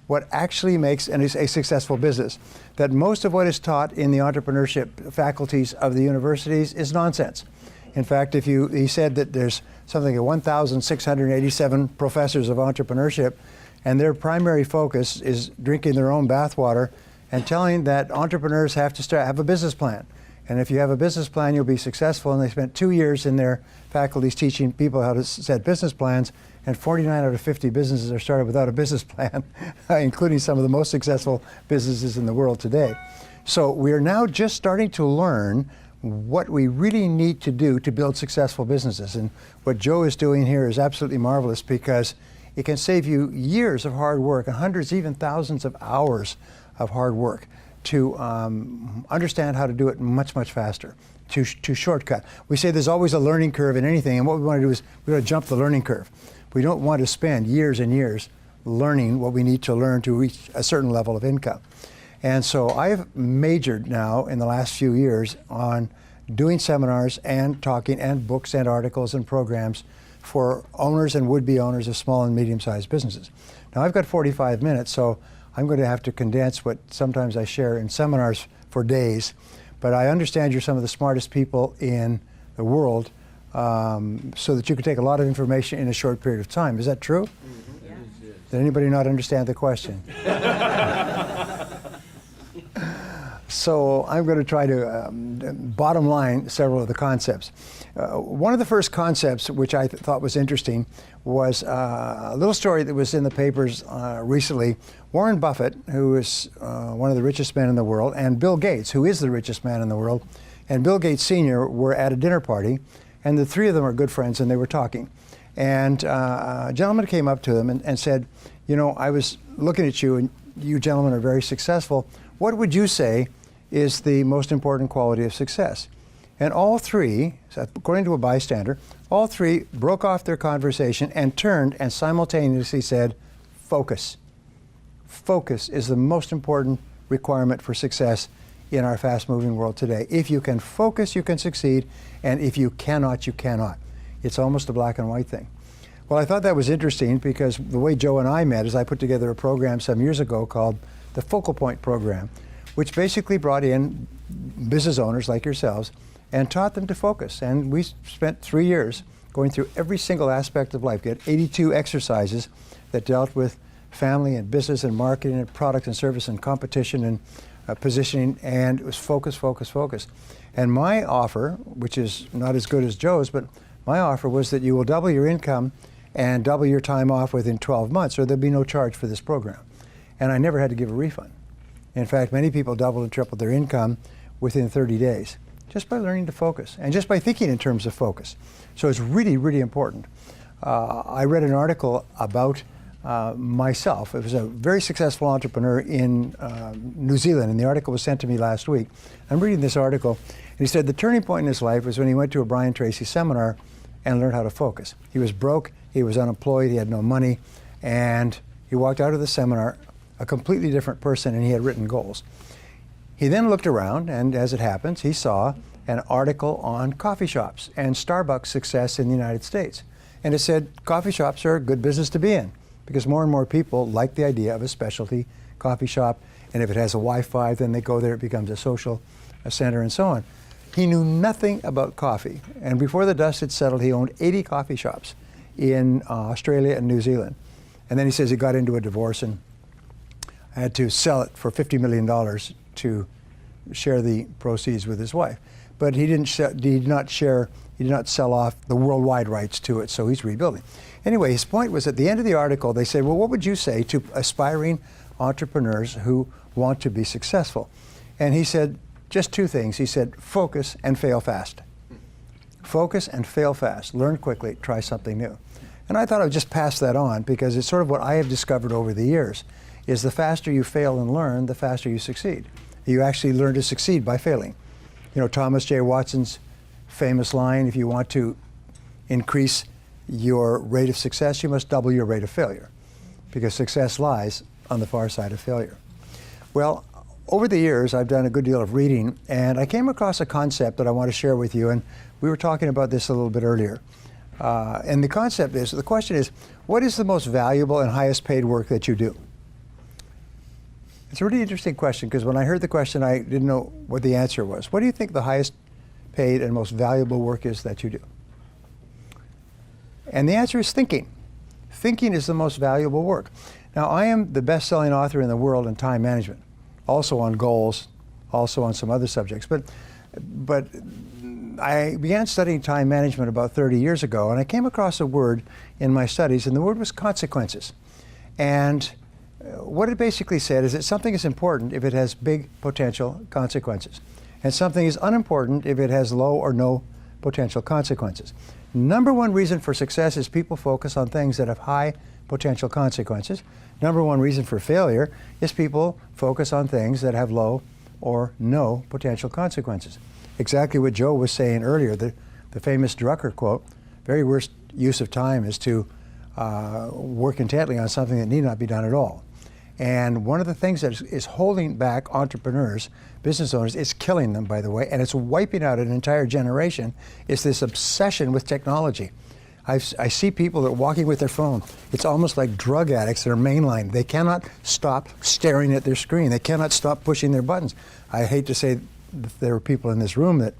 what actually makes a successful business. That most of what is taught in the entrepreneurship faculties of the universities is nonsense. In fact, he said that there's something like 1,687 professors of entrepreneurship, and their primary focus is drinking their own bathwater and telling that entrepreneurs have to have a business plan. And if you have a business plan, you'll be successful. And they spent 2 years in their faculties teaching people how to set business plans, and 49 out of 50 businesses are started without a business plan, including some of the most successful businesses in the world today. So we are now just starting to learn what we really need to do to build successful businesses. And what Joe is doing here is absolutely marvelous, because it can save you years of hard work and hundreds, even thousands of hours of hard work to understand how to do it much, much faster, to shortcut. We say there's always a learning curve in anything, and what we want to do is we want to jump the learning curve. We don't want to spend years and years learning what we need to learn to reach a certain level of income. And so I've majored now in the last few years on doing seminars and talking and books and articles and programs for owners and would-be owners of small and medium-sized businesses. Now I've got 45 minutes, so I'm going to have to condense what sometimes I share in seminars for days, but I understand you're some of the smartest people in the world, so that you can take a lot of information in a short period of time. Is that true? Mm-hmm. Yeah. Did anybody not understand the question? So I'm going to try to bottom line several of the concepts. One of the first concepts which I thought was interesting was a little story that was in the papers recently. Warren Buffett, who is one of the richest men in the world, and Bill Gates, who is the richest man in the world, and Bill Gates Sr. were at a dinner party, and the three of them are good friends, and they were talking. And a gentleman came up to them and said, you know, I was looking at you, and you gentlemen are very successful. What would you say is the most important quality of success? And all three, according to a bystander, all three broke off their conversation and turned and simultaneously said, focus. Focus is the most important requirement for success in our fast-moving world today. If you can focus, you can succeed, and if you cannot, you cannot. It's almost a black and white thing. Well, I thought that was interesting, because the way Joe and I met is I put together a program some years ago called the Focal Point Program, which basically brought in business owners like yourselves and taught them to focus. And we spent 3 years going through every single aspect of life. We had 82 exercises that dealt with family and business and marketing and product and service and competition and positioning, and it was focus, focus, focus. And my offer, which is not as good as Joe's, but my offer was that you will double your income and double your time off within 12 months, or there'll be no charge for this program. And I never had to give a refund. In fact, many people doubled and tripled their income within 30 days, just by learning to focus and just by thinking in terms of focus. So it's really, really important. I read an article about myself. It was a very successful entrepreneur in New Zealand, and the article was sent to me last week. I'm reading this article, and he said the turning point in his life was when he went to a Brian Tracy seminar and learned how to focus. He was broke, he was unemployed, he had no money, and he walked out of the seminar a completely different person, and he had written goals. He then looked around, and as it happens, he saw an article on coffee shops and Starbucks success in the United States. And it said coffee shops are a good business to be in, because more and more people like the idea of a specialty coffee shop, and if it has a Wi-Fi, then they go there, it becomes a social center, and so on. He knew nothing about coffee, and before the dust had settled, he owned 80 coffee shops in Australia and New Zealand. And then he says he got into a divorce and had to sell it for $50 million to share the proceeds with his wife. But he did not sell off the worldwide rights to it, so he's rebuilding. Anyway, his point was at the end of the article, they said, well, what would you say to aspiring entrepreneurs who want to be successful? And he said just two things. He said, focus and fail fast. Focus and fail fast. Learn quickly, try something new. And I thought I would just pass that on, because it's sort of what I have discovered over the years, is the faster you fail and learn, the faster you succeed. You actually learn to succeed by failing. You know, Thomas J. Watson's famous line, if you want to increase your rate of success, you must double your rate of failure, because success lies on the far side of failure. Well, over the years, I've done a good deal of reading, and I came across a concept that I want to share with you, and we were talking about this a little bit earlier. And the concept is, the question is, what is the most valuable and highest paid work that you do? It's a really interesting question, because when I heard the question, I didn't know what the answer was. What do you think the highest paid and most valuable work is that you do? And the answer is thinking. Thinking is the most valuable work. Now, I am the best-selling author in the world in time management, also on goals, also on some other subjects. But I began studying time management about 30 years ago, and I came across a word in my studies, and the word was consequences. And what it basically said is that something is important if it has big potential consequences, and something is unimportant if it has low or no potential consequences. Number one reason for success is people focus on things that have high potential consequences. Number one reason for failure is people focus on things that have low or no potential consequences. Exactly what Joe was saying earlier, the famous Drucker quote, very worst use of time is to work intently on something that need not be done at all. And one of the things that is holding back entrepreneurs, business owners, it's killing them, by the way, and it's wiping out an entire generation, is this obsession with technology. I see people that are walking with their phone. It's almost like drug addicts that are mainlined. They cannot stop staring at their screen. They cannot stop pushing their buttons. I hate to say that there are people in this room that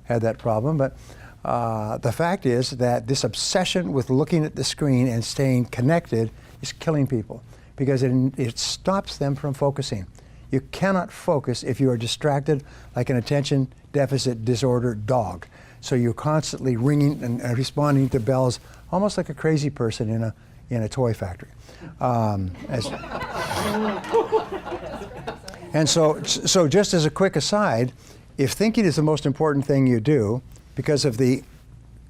had that problem, but the fact is that this obsession with looking at the screen and staying connected is killing people, because it stops them from focusing. You cannot focus if you are distracted like an attention deficit disorder dog. So you're constantly ringing and responding to bells, almost like a crazy person in a toy factory. And so just as a quick aside, if thinking is the most important thing you do, because of the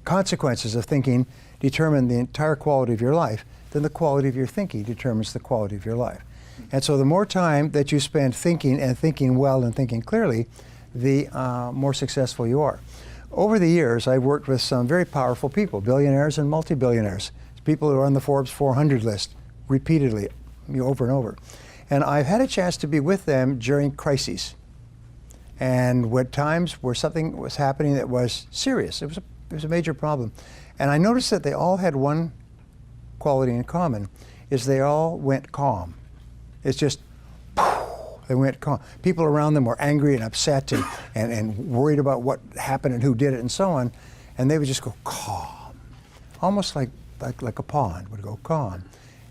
consequences of thinking determine the entire quality of your life, then the quality of your thinking determines the quality of your life. And so the more time that you spend thinking, and thinking well and thinking clearly, the more successful you are. Over the years, I've worked with some very powerful people, billionaires and multi-billionaires, people who are on the Forbes 400 list repeatedly, over and over. And I've had a chance to be with them during crises, and at times where something was happening that was serious. It was a major problem. And I noticed that they all had one quality in common, is they all went calm. It's just, they went calm. People around them were angry and upset and worried about what happened and who did it and so on, and they would just go calm, almost like a pond would go calm.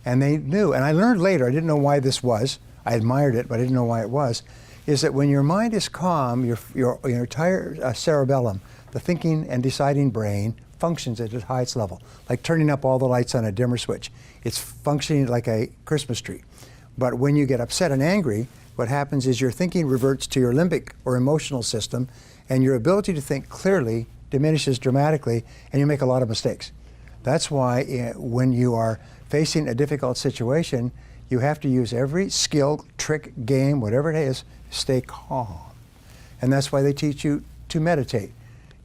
And they knew, and I learned later, I didn't know why this was, I admired it, but I didn't know why it was, is that when your mind is calm, your entire cerebellum, the thinking and deciding brain, functions at its highest level, like turning up all the lights on a dimmer switch. It's functioning like a Christmas tree. But when you get upset and angry, what happens is your thinking reverts to your limbic or emotional system, and your ability to think clearly diminishes dramatically, and you make a lot of mistakes. That's why when you are facing a difficult situation, you have to use every skill, trick, game, whatever it is, stay calm. And that's why they teach you to meditate.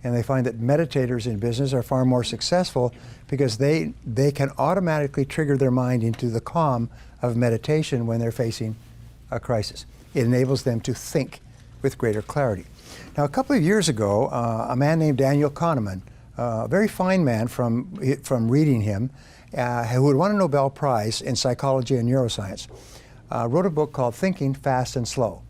And they find that meditators in business are far more successful because they can automatically trigger their mind into the calm of meditation when they're facing a crisis. It enables them to think with greater clarity. Now, a couple of years ago, a man named Daniel Kahneman, a very fine man from reading him, who had won a Nobel Prize in psychology and neuroscience, wrote a book called Thinking Fast and Slow.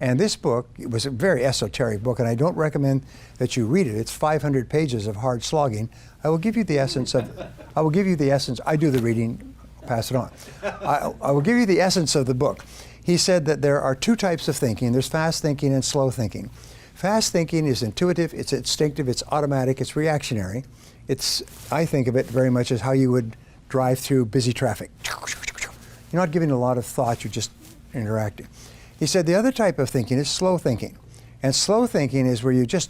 And this book, it was a very esoteric book, and I don't recommend that you read it. It's 500 pages of hard slogging. I will give you the essence of, I do the reading, pass it on. I will give you the essence of the book. He said that there are two types of thinking. There's fast thinking and slow thinking. Fast thinking is intuitive, it's instinctive, it's automatic, it's reactionary. I think of it very much as how you would drive through busy traffic. You're not giving a lot of thought, you're just interacting. He said the other type of thinking is slow thinking. And slow thinking is where you just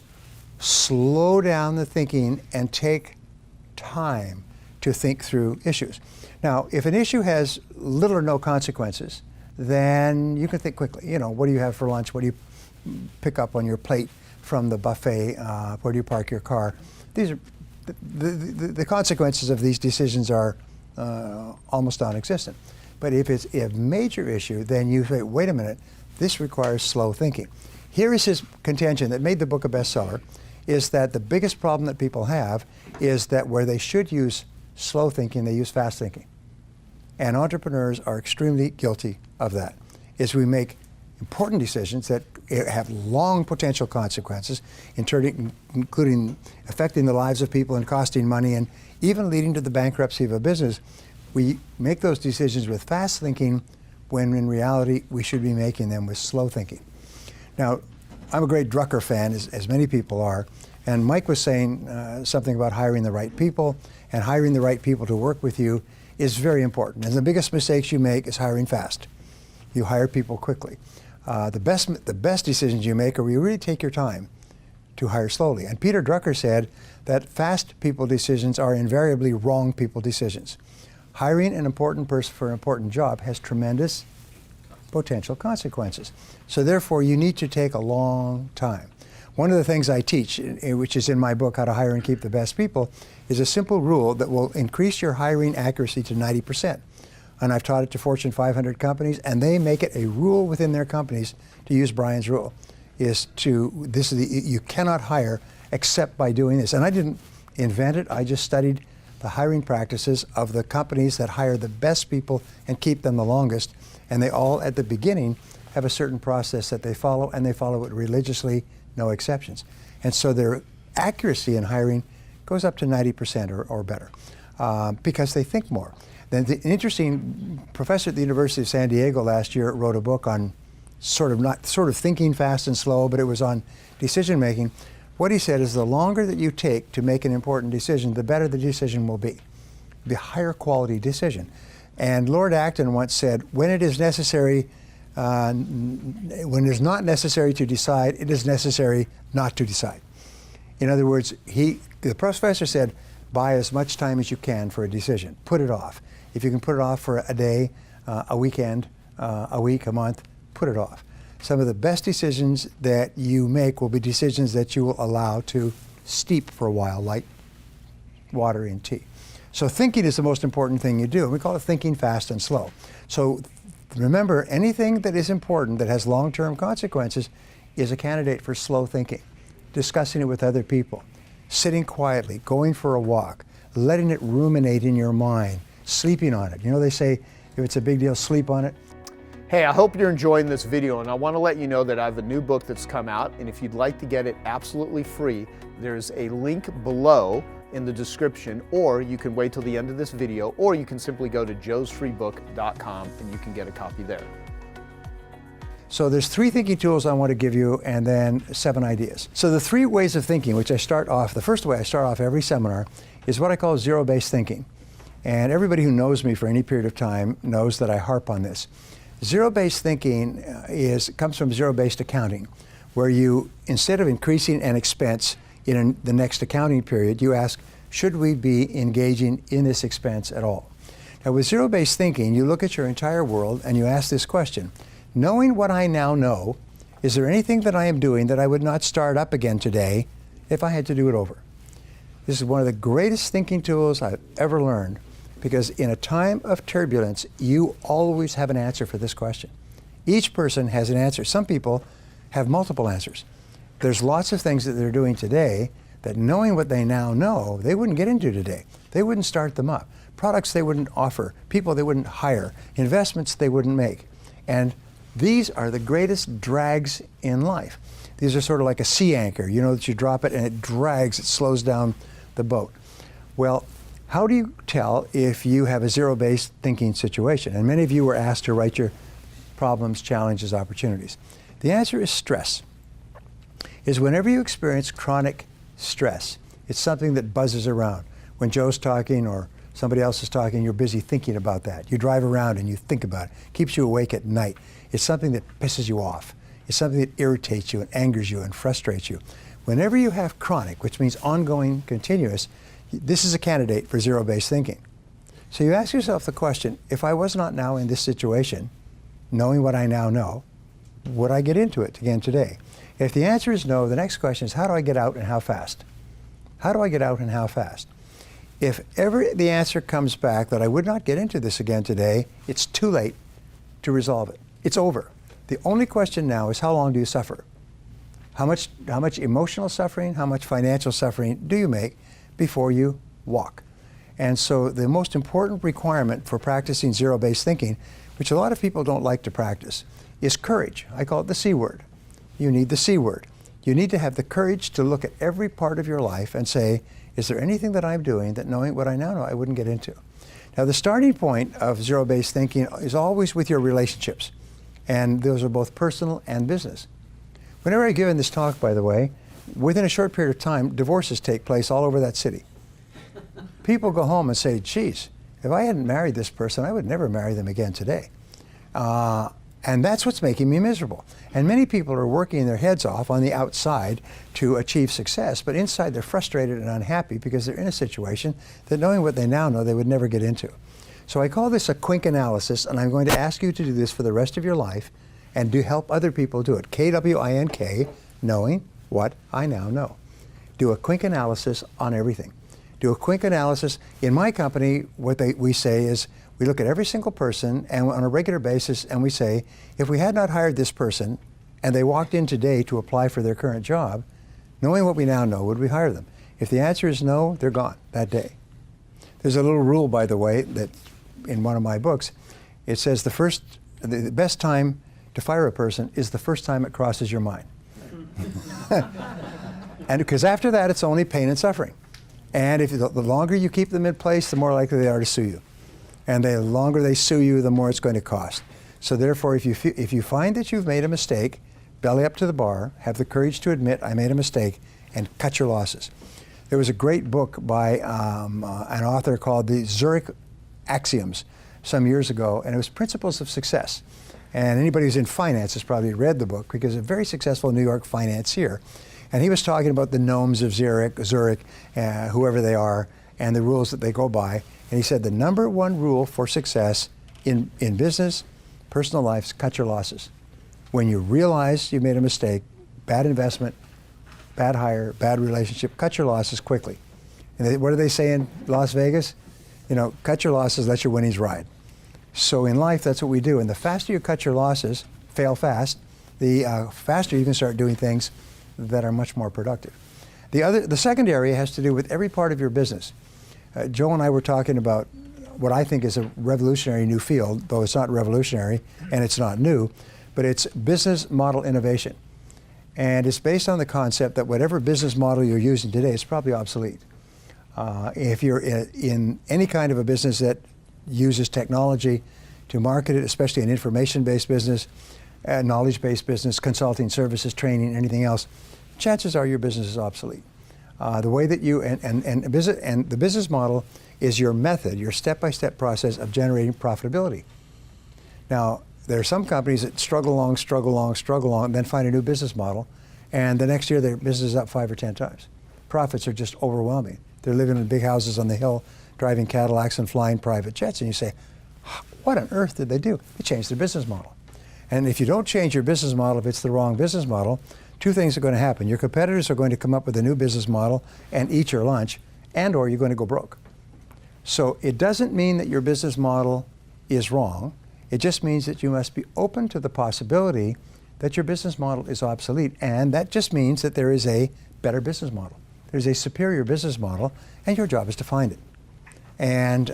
slow down the thinking and take time to think through issues. Now, if an issue has little or no consequences, then you can think quickly. You know, what do you have for lunch? What do you pick up on your plate from the buffet? Where do you park your car? These are the consequences of these decisions are almost non-existent. But if it's a major issue, then you say, wait a minute, this requires slow thinking. Here is his contention that made the book a bestseller, is that the biggest problem that people have is that where they should use slow thinking, they use fast thinking. And entrepreneurs are extremely guilty of that. is we make important decisions that have long potential consequences, including affecting the lives of people and costing money and even leading to the bankruptcy of a business. We make those decisions with fast thinking when in reality we should be making them with slow thinking. Now, I'm a great Drucker fan, as many people are, and Mike was saying something about hiring the right people, and hiring the right people to work with you is very important. And the biggest mistakes you make is hiring fast. You hire people quickly. The best decisions you make are where you really take your time to hire slowly. And Peter Drucker said that fast people decisions are invariably wrong people decisions. Hiring an important person for an important job has tremendous potential consequences. So therefore, you need to take a long time. One of the things I teach, which is in my book, How to Hire and Keep the Best People, is a simple rule that will increase your hiring accuracy to 90%. And I've taught it to Fortune 500 companies, and they make it a rule within their companies to use Brian's rule. You cannot hire except by doing this. And I didn't invent it, I just studied the hiring practices of the companies that hire the best people and keep them the longest. And they all, at the beginning, have a certain process that they follow, and they follow it religiously, no exceptions. And so their accuracy in hiring goes up to 90% or better because they think more. Then the interesting professor at the University of San Diego last year wrote a book on sort of thinking fast and slow, but it was on decision making. What he said is the longer that you take to make an important decision, the better the decision will be, the higher quality decision. And Lord Acton once said, when it is necessary, when it is not necessary to decide, it is necessary not to decide. In other words, the professor said, buy as much time as you can for a decision. Put it off. If you can put it off for a day, a weekend, a week, a month, put it off. Some of the best decisions that you make will be decisions that you will allow to steep for a while, like water in tea. So thinking is the most important thing you do. We call it thinking fast and slow. So remember, anything that is important that has long-term consequences is a candidate for slow thinking. Discussing it with other people, sitting quietly, going for a walk, letting it ruminate in your mind, sleeping on it. You know, they say if it's a big deal, sleep on it. Hey, I hope you're enjoying this video, and I want to let you know that I have a new book that's come out, and if you'd like to get it absolutely free, there's a link below in the description, or you can wait till the end of this video, or you can simply go to joesfreebook.com and you can get a copy there. So there's 3 thinking tools I want to give you, and then 7 ideas. So the 3 ways of thinking, which I start off, the first way I start off every seminar is what I call zero-based thinking. And everybody who knows me for any period of time knows that I harp on this. Zero-based thinking comes from zero-based accounting, where you, instead of increasing an expense in the next accounting period, you ask, should we be engaging in this expense at all? Now with zero-based thinking, you look at your entire world and you ask this question, knowing what I now know, is there anything that I am doing that I would not start up again today if I had to do it over? This is one of the greatest thinking tools I've ever learned, because in a time of turbulence, you always have an answer for this question. Each person has an answer. Some people have multiple answers. There's lots of things that they're doing today that, knowing what they now know, they wouldn't get into today. They wouldn't start them up. Products they wouldn't offer, people they wouldn't hire, investments they wouldn't make. And these are the greatest drags in life. These are sort of like a sea anchor, you know, that you drop it and it drags, it slows down the boat. Well, how do you tell if you have a zero-based thinking situation? And many of you were asked to write your problems, challenges, opportunities. The answer is stress. Is whenever you experience chronic stress, it's something that buzzes around. When Joe's talking or somebody else is talking, you're busy thinking about that. You drive around and you think about it. Keeps you awake at night. It's something that pisses you off. It's something that irritates you and angers you and frustrates you. Whenever you have chronic, which means ongoing, continuous, this is a candidate for zero-based thinking. So you ask yourself the question, if I was not now in this situation, knowing what I now know, would I get into it again today? If the answer is no, the next question is, how do I get out and how fast? How do I get out and how fast? If ever the answer comes back that I would not get into this again today, it's too late to resolve it. It's over. The only question now is, how long do you suffer? How much emotional suffering, how much financial suffering do you make before you walk? And so the most important requirement for practicing zero-based thinking, which a lot of people don't like to practice, is courage. I call it the C word. You need the C word. You need to have the courage to look at every part of your life and say, is there anything that I'm doing that, knowing what I now know, I wouldn't get into? Now, the starting point of zero-based thinking is always with your relationships, and those are both personal and business. Whenever I've given this talk, by the way, within a short period of time, divorces take place all over that city. People go home and say, geez, if I hadn't married this person, I would never marry them again today. And that's what's making me miserable. And many people are working their heads off on the outside to achieve success, but inside they're frustrated and unhappy because they're in a situation that, knowing what they now know, they would never get into. So I call this a quink analysis, and I'm going to ask you to do this for the rest of your life and do help other people do it. K-W-I-N-K, knowing what I now know. Do a quink analysis on everything. Do a quink analysis. In my company, what we say is, we look at every single person and on a regular basis, and we say, if we had not hired this person and they walked in today to apply for their current job, knowing what we now know, would we hire them? If the answer is no, they're gone that day. There's a little rule, by the way, that in one of my books, it says the best time to fire a person is the first time it crosses your mind. And because after that, it's only pain and suffering. And if the longer you keep them in place, the more likely they are to sue you. And the longer they sue you, the more it's going to cost. So therefore, if you find that you've made a mistake, belly up to the bar, have the courage to admit, I made a mistake, and cut your losses. There was a great book by an author called the Zurich Axioms some years ago, and it was Principles of Success. And anybody who's in finance has probably read the book because a very successful New York financier. And he was talking about the gnomes of Zurich, whoever they are, and the rules that they go by. And he said the number one rule for success in business, personal life, is cut your losses. When you realize you made a mistake, bad investment, bad hire, bad relationship, cut your losses quickly. And what do they say in Las Vegas? You know, cut your losses, let your winnings ride. So in life, that's what we do. And the faster you cut your losses, fail fast, the faster you can start doing things that are much more productive. The second area has to do with every part of your business. Joe and I were talking about what I think is a revolutionary new field, though it's not revolutionary and it's not new, but it's business model innovation. And it's based on the concept that whatever business model you're using today is probably obsolete. If you're in any kind of a business that uses technology to market it, especially an information-based business, knowledge-based business, consulting services, training, anything else, chances are your business is obsolete. The way that you, and the business model is your method, your step-by-step process of generating profitability. Now, there are some companies that struggle along, then find a new business model, and the next year their business is up 5 or 10 times. Profits are just overwhelming. They're living in big houses on the hill, driving Cadillacs and flying private jets, and you say, what on earth did they do? They changed their business model. And if you don't change your business model, if it's the wrong business model, two things are going to happen. Your competitors are going to come up with a new business model and eat your lunch, and or you're going to go broke. So it doesn't mean that your business model is wrong. It just means that you must be open to the possibility that your business model is obsolete, and that just means that there is a better business model. There's a superior business model, and your job is to find it. And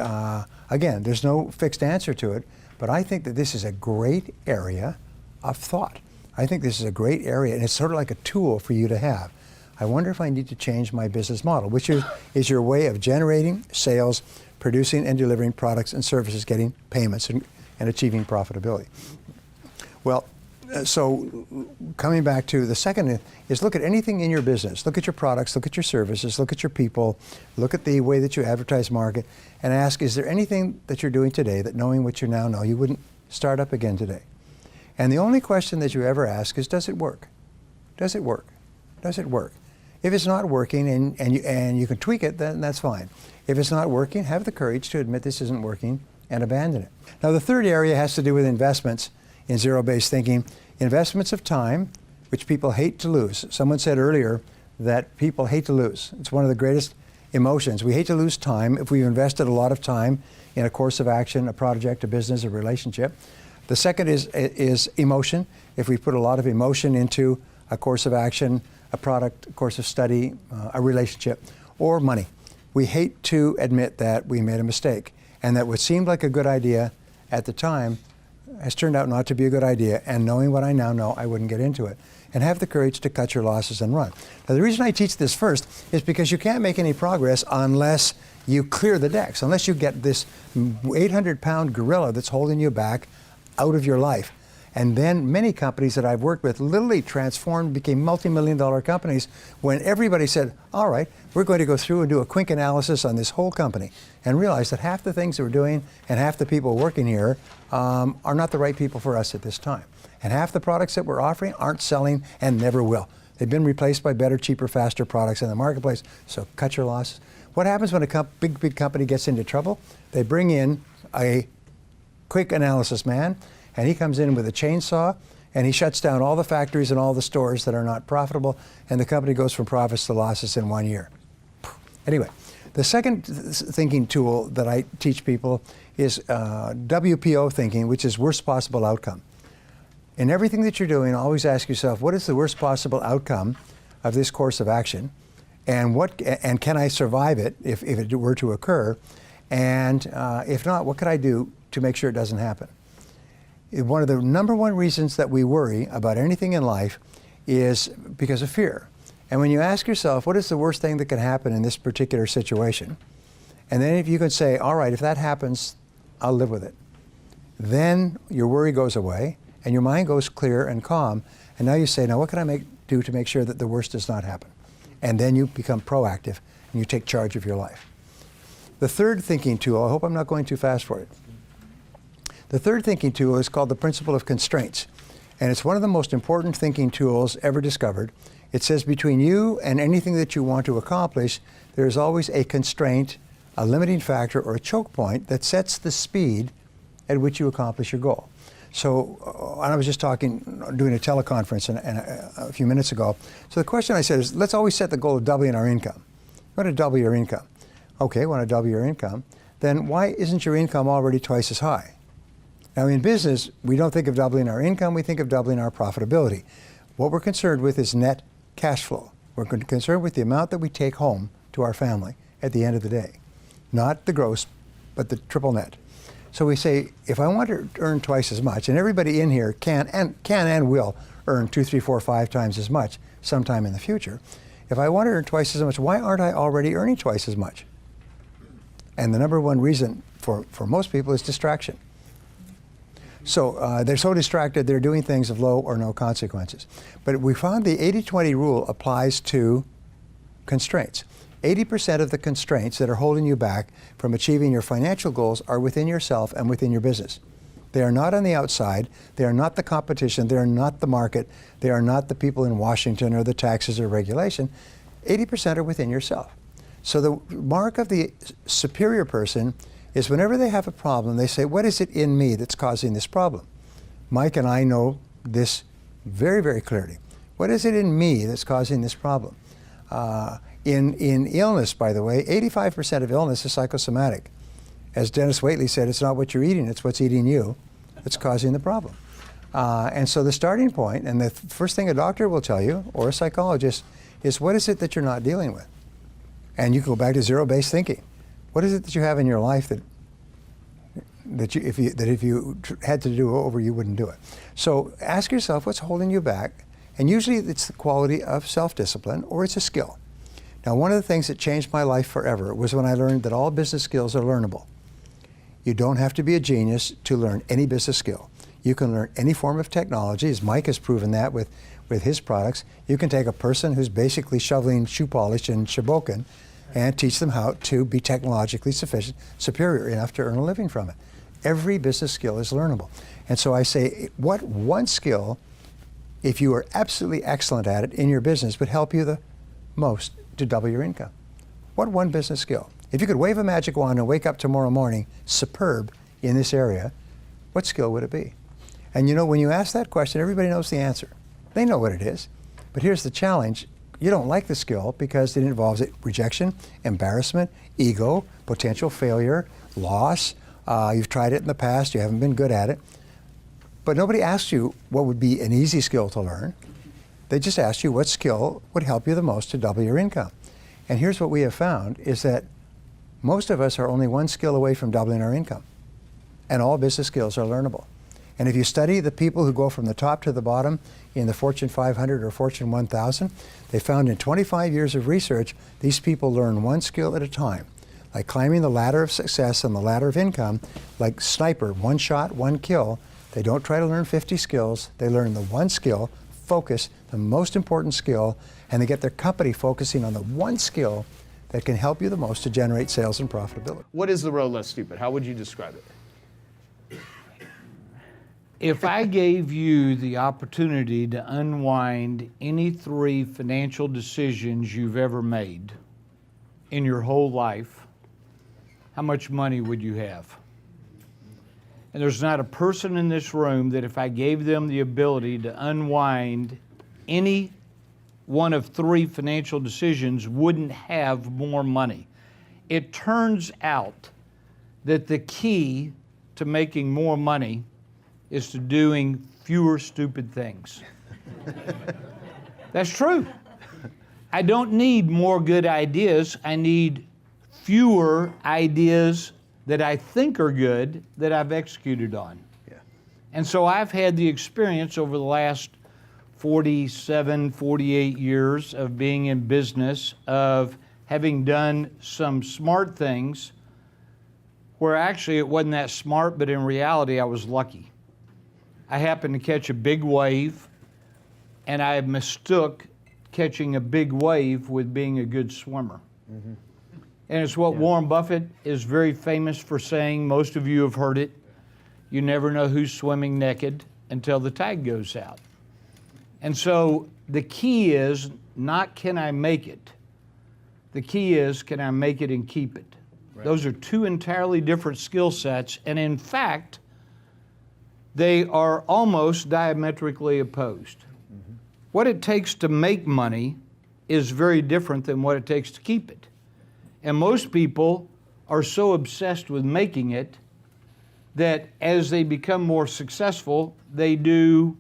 again, there's no fixed answer to it, but I think that this is a great area of thought. I think this is a great area, and it's sort of like a tool for you to have. I wonder if I need to change my business model, which is your way of generating sales, producing and delivering products and services, getting payments, and achieving profitability. Well, so coming back to the second is look at anything in your business. Look at your products, look at your services, look at your people, look at the way that you advertise, market, and ask, is there anything that you're doing today that, knowing what you now know, you wouldn't start up again today? And the only question that you ever ask is, does it work? Does it work? Does it work? If it's not working and you can tweak it, then that's fine. If it's not working, have the courage to admit this isn't working and abandon it. Now, the third area has to do with investments in zero-based thinking. Investments of time, which people hate to lose. Someone said earlier that people hate to lose. It's one of the greatest emotions. We hate to lose time if we've invested a lot of time in a course of action, a project, a business, a relationship. The second is emotion. If we put a lot of emotion into a course of action, a product, a course of study, a relationship, or money. We hate to admit that we made a mistake and that what seemed like a good idea at the time has turned out not to be a good idea, and knowing what I now know, I wouldn't get into it. And have the courage to cut your losses and run. Now, the reason I teach this first is because you can't make any progress unless you clear the decks, unless you get this 800-pound gorilla that's holding you back out of your life. And then many companies that I've worked with literally transformed, became multi-million-dollar companies when everybody said, all right, we're going to go through and do a quick analysis on this whole company, and realize that half the things that we're doing and half the people working here are not the right people for us at this time. And half the products that we're offering aren't selling and never will. They've been replaced by better, cheaper, faster products in the marketplace, so cut your losses. What happens when a big company gets into trouble? They bring in a quick analysis man, and he comes in with a chainsaw, and he shuts down all the factories and all the stores that are not profitable, and the company goes from profits to losses in 1 year. Anyway, the second thinking tool that I teach people is WPO thinking, which is worst possible outcome. In everything that you're doing, always ask yourself, what is the worst possible outcome of this course of action? And can I survive it if it were to occur? And if not, what could I do to make sure it doesn't happen? One of the number one reasons that we worry about anything in life is because of fear. And when you ask yourself, what is the worst thing that can happen in this particular situation? And then if you can say, all right, if that happens, I'll live with it. Then your worry goes away, and your mind goes clear and calm, and now you say, now what can I do to make sure that the worst does not happen? And then you become proactive, and you take charge of your life. The third thinking tool, I hope I'm not going too fast for it. The third thinking tool is called the principle of constraints, and it's one of the most important thinking tools ever discovered. It says between you and anything that you want to accomplish, there is always a constraint, a limiting factor, or a choke point that sets the speed at which you accomplish your goal. So I was just doing a teleconference a few minutes ago. So the question I said is, let's always set the goal of doubling our income. You want to double your income. Okay, want to double your income. Then why isn't your income already twice as high? Now in business, we don't think of doubling our income, we think of doubling our profitability. What we're concerned with is net cash flow. We're concerned with the amount that we take home to our family at the end of the day. Not the gross, but the triple net. So we say, if I want to earn twice as much, and everybody in here can and will earn 2, 3, 4, 5 times as much sometime in the future. If I want to earn twice as much, why aren't I already earning twice as much? And the number one reason for most people is distraction. So they're so distracted, they're doing things of low or no consequences. But we found the 80-20 rule applies to constraints. 80% of the constraints that are holding you back from achieving your financial goals are within yourself and within your business. They are not on the outside. They are not the competition. They are not the market. They are not the people in Washington or the taxes or regulation. 80% are within yourself. So the mark of the superior person is whenever they have a problem, they say, what is it in me that's causing this problem? Mike and I know this very, very clearly. What is it in me that's causing this problem? In illness, by the way, 85% of illness is psychosomatic. As Dennis Waitley said, it's not what you're eating, it's what's eating you that's causing the problem. And so the starting point, and the first thing a doctor will tell you, or a psychologist, is what is it that you're not dealing with? And you can go back to zero-based thinking. What is it that you have in your life that if you had to do over, you wouldn't do it? So ask yourself what's holding you back, and usually it's the quality of self-discipline, or it's a skill. Now, one of the things that changed my life forever was when I learned that all business skills are learnable. You don't have to be a genius to learn any business skill. You can learn any form of technology, as Mike has proven that with his products. You can take a person who's basically shoveling shoe polish in Shabokin and teach them how to be technologically superior enough to earn a living from it. Every business skill is learnable. And so I say, what one skill, if you are absolutely excellent at it in your business, would help you the most to double your income? What one business skill? If you could wave a magic wand and wake up tomorrow morning superb in this area, what skill would it be? And you know, when you ask that question, everybody knows the answer. They know what it is. But here's the challenge. You don't like the skill because it involves rejection, embarrassment, ego, potential failure, loss. You've tried it in the past, you haven't been good at it. But nobody asks you what would be an easy skill to learn. They just ask you what skill would help you the most to double your income. And here's what we have found is that most of us are only one skill away from doubling our income. And all business skills are learnable. And if you study the people who go from the top to the bottom in the Fortune 500 or Fortune 1000, they found in 25 years of research, these people learn one skill at a time. Like climbing the ladder of success and the ladder of income, like sniper, one shot, one kill. They don't try to learn 50 skills. They learn the one skill, focus, the most important skill, and they get their company focusing on the one skill that can help you the most to generate sales and profitability. What is the road less stupid? How would you describe it? If I gave you the opportunity to unwind any 3 financial decisions you've ever made in your whole life, how much money would you have? And there's not a person in this room that if I gave them the ability to unwind any one of 3 financial decisions wouldn't have more money. It turns out that the key to making more money is to doing fewer stupid things. That's true. I don't need more good ideas. I need fewer ideas that I think are good that I've executed on. Yeah. And so I've had the experience over the last 47, 48 years of being in business, of having done some smart things where actually it wasn't that smart, but in reality I was lucky. I happened to catch a big wave, and I mistook catching a big wave with being a good swimmer. Mm-hmm. And it's what Warren Buffett is very famous for saying. Most of you have heard it. You never know who's swimming naked until the tide goes out. And so the key is not can I make it? The key is can I make it and keep it? Right. Those are 2 entirely different skill sets, and in fact, they are almost diametrically opposed. Mm-hmm. What it takes to make money is very different than what it takes to keep it. And most people are so obsessed with making it that as they become more successful, they do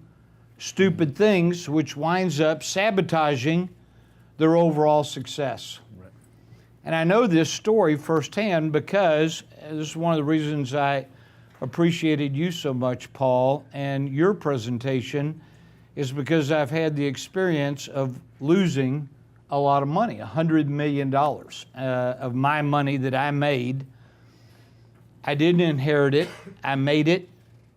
stupid things, which winds up sabotaging their overall success. Right. And I know this story firsthand because this is one of the reasons I appreciated you so much, Paul, and your presentation is because I've had the experience of losing a lot of money, $100 million of my money that I made. I didn't inherit it, I made it.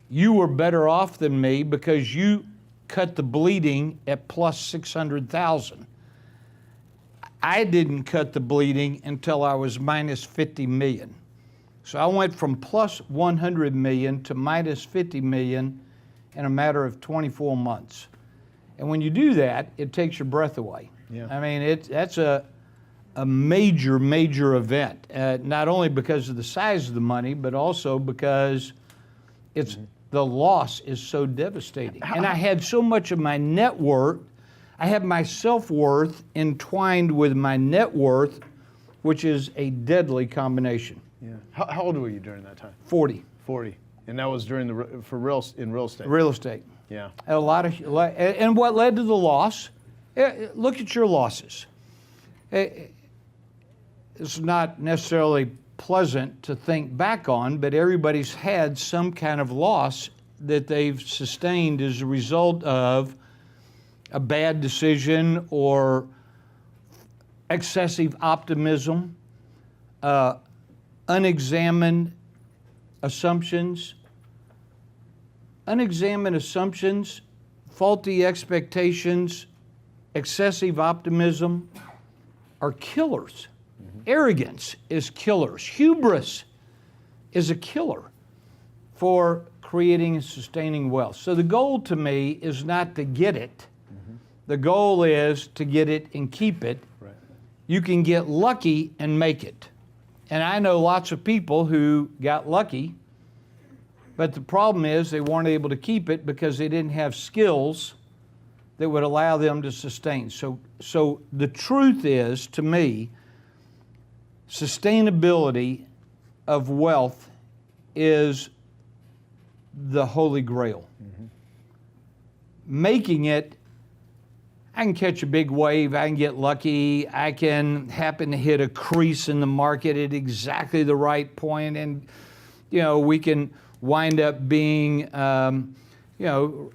You were better off than me because you cut the bleeding at plus 600,000. I didn't cut the bleeding until I was minus 50 million. So I went from plus 100 million to minus 50 million in a matter of 24 months. And when you do that, it takes your breath away. Yeah. I mean, that's a major, major event, not only because of the size of the money, but also because it's the loss is so devastating. And I had so much of my net worth, I have my self-worth entwined with my net worth, which is a deadly combination. Yeah. How old were you during that time? 40. 40. And that was during real estate? Real estate. Yeah. And what led to the loss? Look at your losses. It's not necessarily pleasant to think back on, but everybody's had some kind of loss that they've sustained as a result of a bad decision or excessive optimism, unexamined assumptions, faulty expectations, excessive optimism are killers. Mm-hmm. Arrogance is killers. Hubris is a killer for creating and sustaining wealth. So the goal to me is not to get it. Mm-hmm. The goal is to get it and keep it. Right. You can get lucky and make it. And I know lots of people who got lucky, but the problem is they weren't able to keep it because they didn't have skills that would allow them to sustain. So the truth is, to me, sustainability of wealth is the holy grail. Mm-hmm. Making it, I can catch a big wave, I can get lucky, I can happen to hit a crease in the market at exactly the right point, and we can wind up being, you know,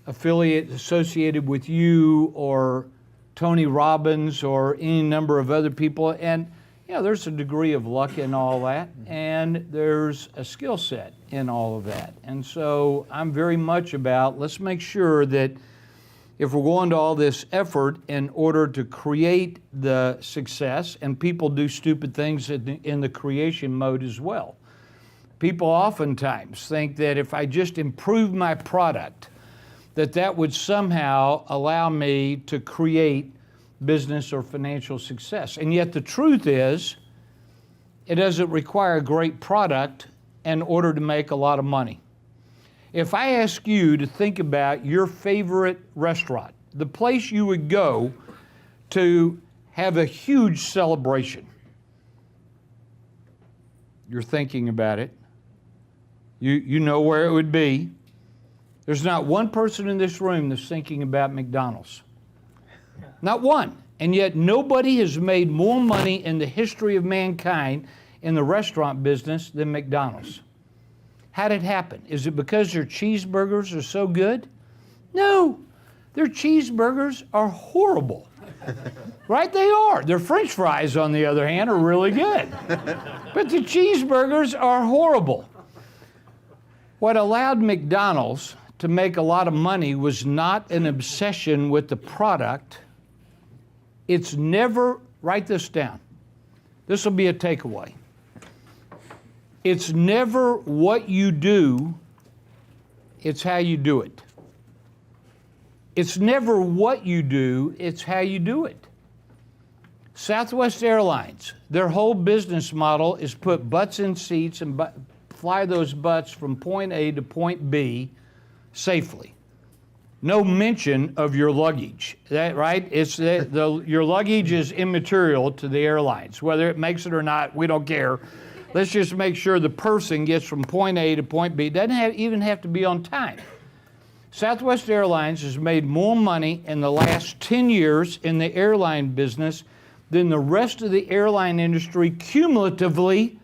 associated with you or Tony Robbins or any number of other people. And, you know, there's a degree of luck in all that, and there's a skill set in all of that. And so I'm very much about, let's make sure that if we're going to all this effort in order to create the success, and people do stupid things in the creation mode as well. People oftentimes think that if I just improve my product, that would somehow allow me to create business or financial success. And yet the truth is, it doesn't require a great product in order to make a lot of money. If I ask you to think about your favorite restaurant, the place you would go to have a huge celebration, you're thinking about it, you know where it would be. There's not one person in this room that's thinking about McDonald's. Not one. And yet nobody has made more money in the history of mankind in the restaurant business than McDonald's. How did it happen? Is it because their cheeseburgers are so good? No, their cheeseburgers are horrible. Right, they are. Their French fries, on the other hand, are really good. But the cheeseburgers are horrible. What allowed McDonald's to make a lot of money was not an obsession with the product. It's never, write this down. This will be a takeaway. It's never what you do, it's how you do it. It's never what you do, it's how you do it. Southwest Airlines, their whole business model is put butts in seats and fly those butts from point A to point B safely. No mention of your luggage, right? It's your luggage is immaterial to the airlines. Whether it makes it or not, we don't care. Let's just make sure the person gets from point A to point B. It doesn't even have to be on time. Southwest Airlines has made more money in the last 10 years in the airline business than the rest of the airline industry cumulatively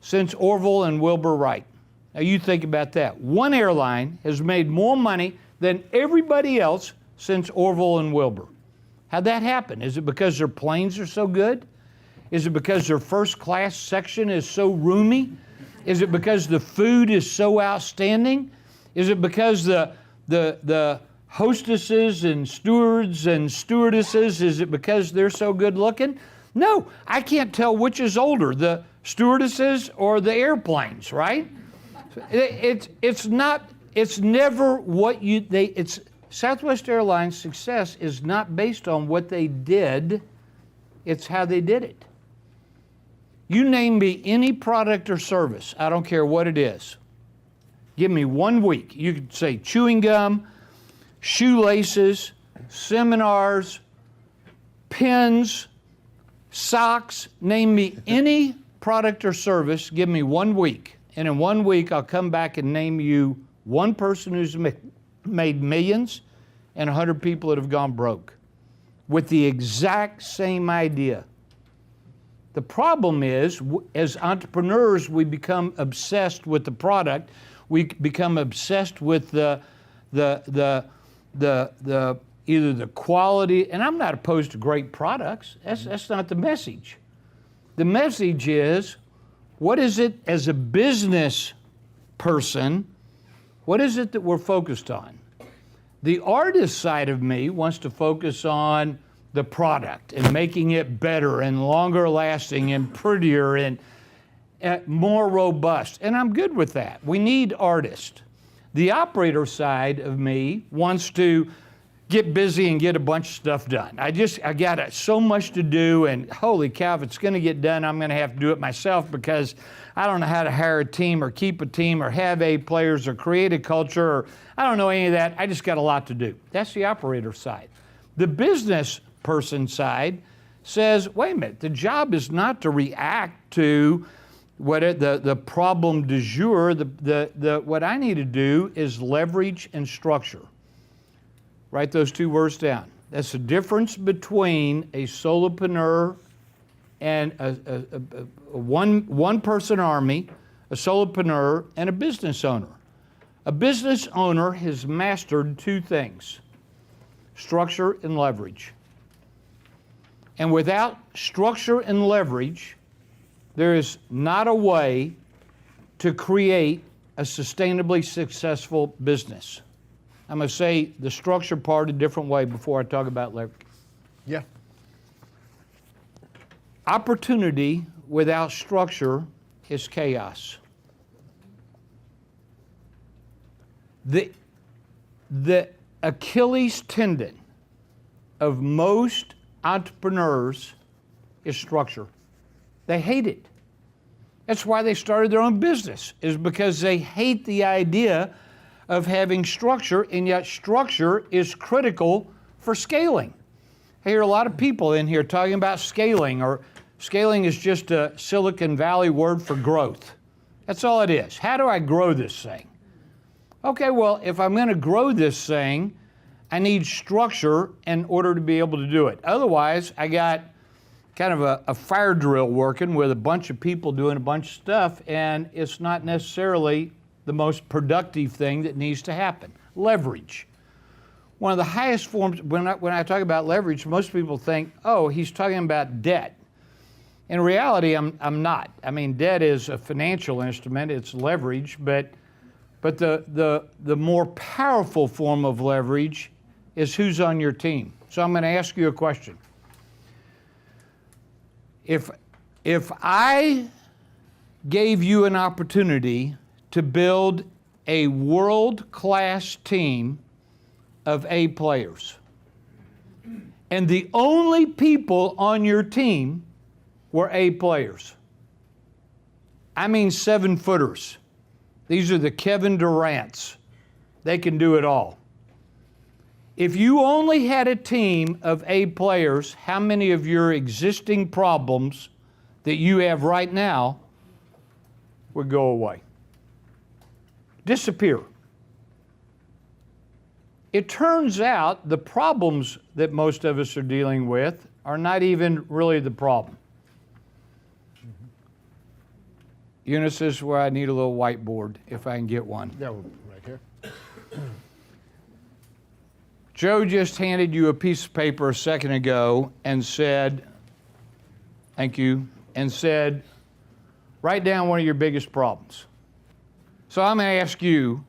since Orville and Wilbur Wright. Now you think about that. One airline has made more money than everybody else since Orville and Wilbur. How'd that happen? Is it because their planes are so good? Is it because their first class section is so roomy? Is it because the food is so outstanding? Is it because the hostesses and stewards and stewardesses, is it because they're so good looking? No, I can't tell which is older, the stewardesses or the airplanes, right? It's never what Southwest Airlines' success is not based on what they did, it's how they did it. You name me any product or service, I don't care what it is. Give me 1 week. You could say chewing gum, shoelaces, seminars, pens, socks. Name me any product or service, give me 1 week. And in 1 week, I'll come back and name you one person who's made millions and 100 people that have gone broke with the exact same idea. The problem is, as entrepreneurs, we become obsessed with the product. We become obsessed with either the quality, and I'm not opposed to great products. That's not the message. The message is, what is it as a business person, what is it that we're focused on? The artist side of me wants to focus on the product and making it better and longer lasting and prettier and more robust. And I'm good with that. We need artists. The operator side of me wants to get busy and get a bunch of stuff done. I got so much to do, and holy cow, if it's going to get done, I'm going to have to do it myself because I don't know how to hire a team or keep a team or have A players or create a culture, or I don't know any of that. I just got a lot to do. That's the operator side. The business person side says, wait a minute, the job is not to react to the problem du jour. What I need to do is leverage and structure. Write those two words down. That's the difference between a solopreneur and a one-person army, a solopreneur, and a business owner. A business owner has mastered two things: structure and leverage. And without structure and leverage, there is not a way to create a sustainably successful business. I'm going to say the structure part a different way before I talk about leverage. Yeah. Opportunity without structure is chaos. The Achilles tendon of most entrepreneurs is structure. They hate it. That's why they started their own business, is because they hate the idea of having structure, and yet structure is critical for scaling. I hear a lot of people in here talking about scaling, or scaling is just a Silicon Valley word for growth. That's all it is. How do I grow this thing? Okay, well, if I'm going to grow this thing, I need structure in order to be able to do it. Otherwise, I got kind of a fire drill working with a bunch of people doing a bunch of stuff, and it's not necessarily the most productive thing that needs to happen. Leverage. One of the highest forms, when I talk about leverage, most people think, oh, he's talking about debt. In reality, I'm not. I mean, debt is a financial instrument, it's leverage, but the more powerful form of leverage is who's on your team. So I'm going to ask you a question. If I gave you an opportunity to build a world-class team of A players, and the only people on your team were A players, I mean 7-footers. These are the Kevin Durants. They can do it all. If you only had a team of A players, how many of your existing problems that you have right now would go away? Disappear. It turns out the problems that most of us are dealing with are not even really the problem. Eunice, this is where I need a little whiteboard, if I can get one. Yeah, right here. Joe just handed you a piece of paper a second ago and said, thank you, and said, write down one of your biggest problems. So I'm going to ask you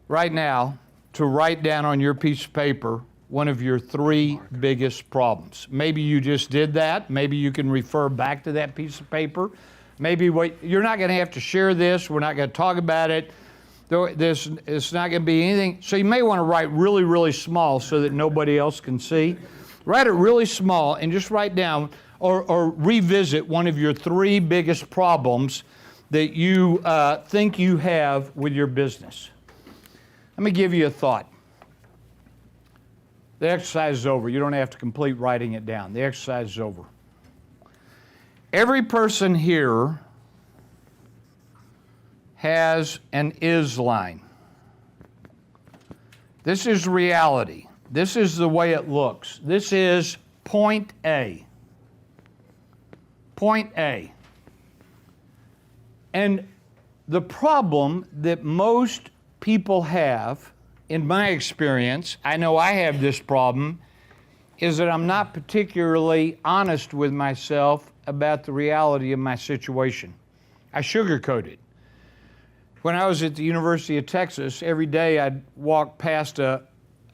right now to write down on your piece of paper one of your 3 biggest problems. Maybe you just did that. Maybe you can refer back to that piece of paper. Maybe you're not going to have to share this. We're not going to talk about it. It's not going to be anything. So you may want to write really, really small so that nobody else can see. Write it really small and just write down or revisit one of your 3 biggest problems that you think you have with your business. Let me give you a thought. The exercise is over. You don't have to complete writing it down. The exercise is over. Every person here has an is line. This is reality. This is the way it looks. This is point A. Point A. And the problem that most people have, in my experience, I know I have this problem, is that I'm not particularly honest with myself about the reality of my situation. I sugarcoat it. When I was at the University of Texas, every day I'd walk past a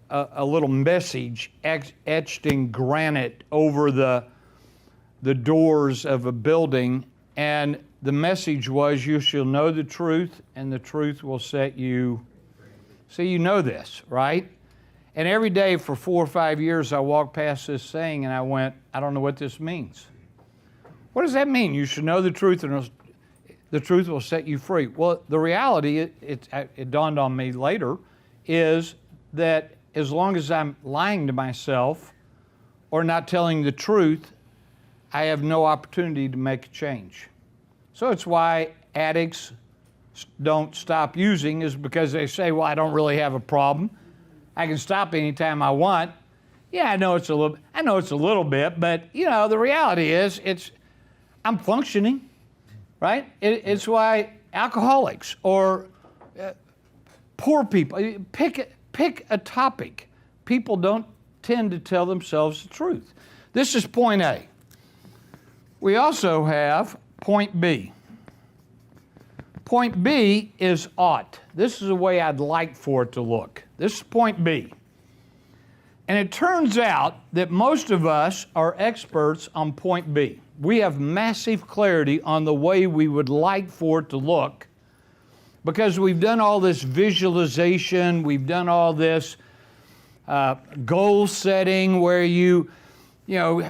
little message etched in granite over the doors of a building, and the message was, you shall know the truth, and the truth will set you. So you know this, right? And every day for 4 or 5 years, I walked past this thing and I went, I don't know what this means. What does that mean? You should know the truth, and the truth will set you free. Well, the reality, it dawned on me later, is that as long as I'm lying to myself or not telling the truth, I have no opportunity to make a change. So it's why addicts don't stop using, is because they say, well, I don't really have a problem. I can stop anytime I want. Yeah, I know it's a little bit, but you know, the reality is I'm functioning. right? It's why alcoholics or poor people, pick a topic. People don't tend to tell themselves the truth. This is point A. We also have point B. Point B is ought. This is the way I'd like for it to look. This is point B. And it turns out that most of us are experts on point B. We have massive clarity on the way we would like for it to look because we've done all this visualization, we've done all this goal setting where you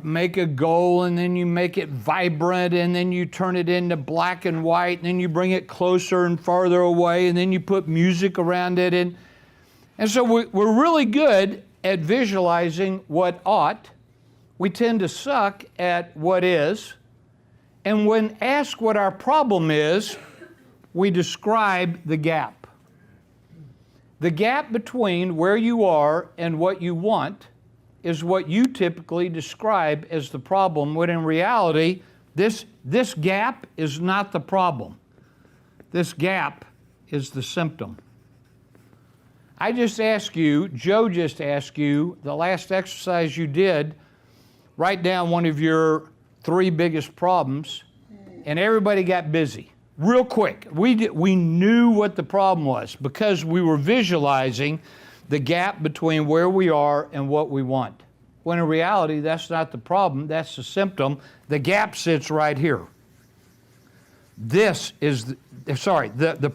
make a goal and then you make it vibrant and then you turn it into black and white and then you bring it closer and farther away and then you put music around it. And so we're really good at visualizing what ought. We tend to suck at what is. And when asked what our problem is, we describe the gap. The gap between where you are and what you want is what you typically describe as the problem, when in reality, this gap is not the problem. This gap is the symptom. I just asked you, Joe just asked you, the last exercise you did, write down one of your 3 biggest problems, and everybody got busy. Real quick. We knew what the problem was because we were visualizing the gap between where we are and what we want. When in reality, that's not the problem, that's the symptom. The gap sits right here. The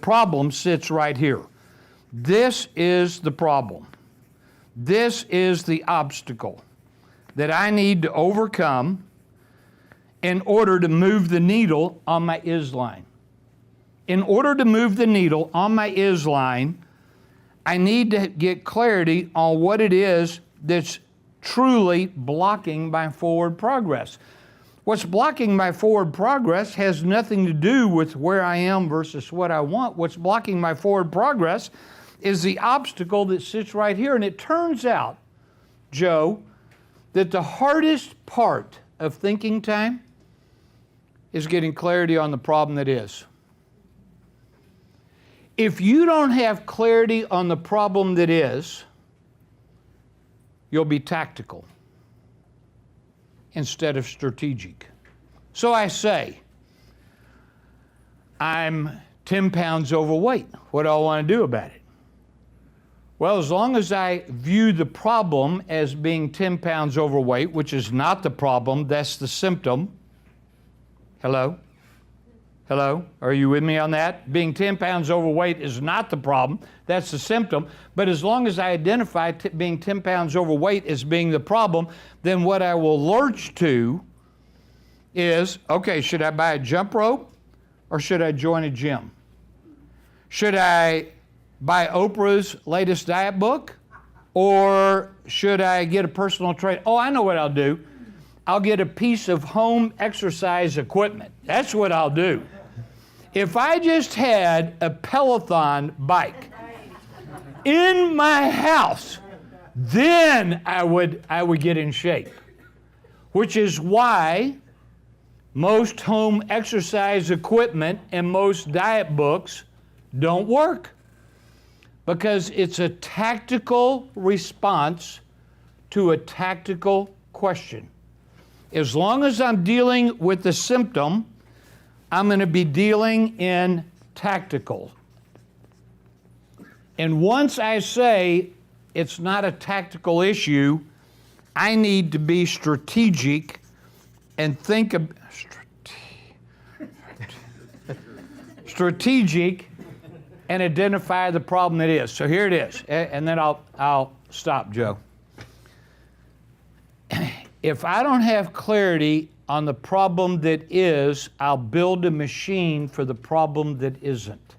problem sits right here. This is the problem. This is the obstacle that I need to overcome in order to move the needle on my is line. In order to move the needle on my is line, I need to get clarity on what it is that's truly blocking my forward progress. What's blocking my forward progress has nothing to do with where I am versus what I want. What's blocking my forward progress is the obstacle that sits right here. And it turns out, Joe, that the hardest part of thinking time is getting clarity on the problem that is. If you don't have clarity on the problem that is, you'll be tactical instead of strategic. So I say, I'm 10 pounds overweight. What do I want to do about it? Well, as long as I view the problem as being 10 pounds overweight, which is not the problem, that's the symptom. Hello? Hello? Are you with me on that? Being 10 pounds overweight is not the problem, that's the symptom. But as long as I identify being 10 pounds overweight as being the problem, then what I will lurch to is, okay, should I buy a jump rope or should I join a gym? Should I buy Oprah's latest diet book or should I get a personal trainer? Oh, I know what I'll do. I'll get a piece of home exercise equipment. That's what I'll do. If I just had a Peloton bike in my house, then I would get in shape. Which is why most home exercise equipment and most diet books don't work. Because it's a tactical response to a tactical question. As long as I'm dealing with the symptom, I'm going to be dealing in tactical. And once I say it's not a tactical issue, I need to be strategic and think of strategic and identify the problem it is. So here it is, and then I'll stop, Joe. If I don't have clarity on the problem that is, I'll build a machine for the problem that isn't.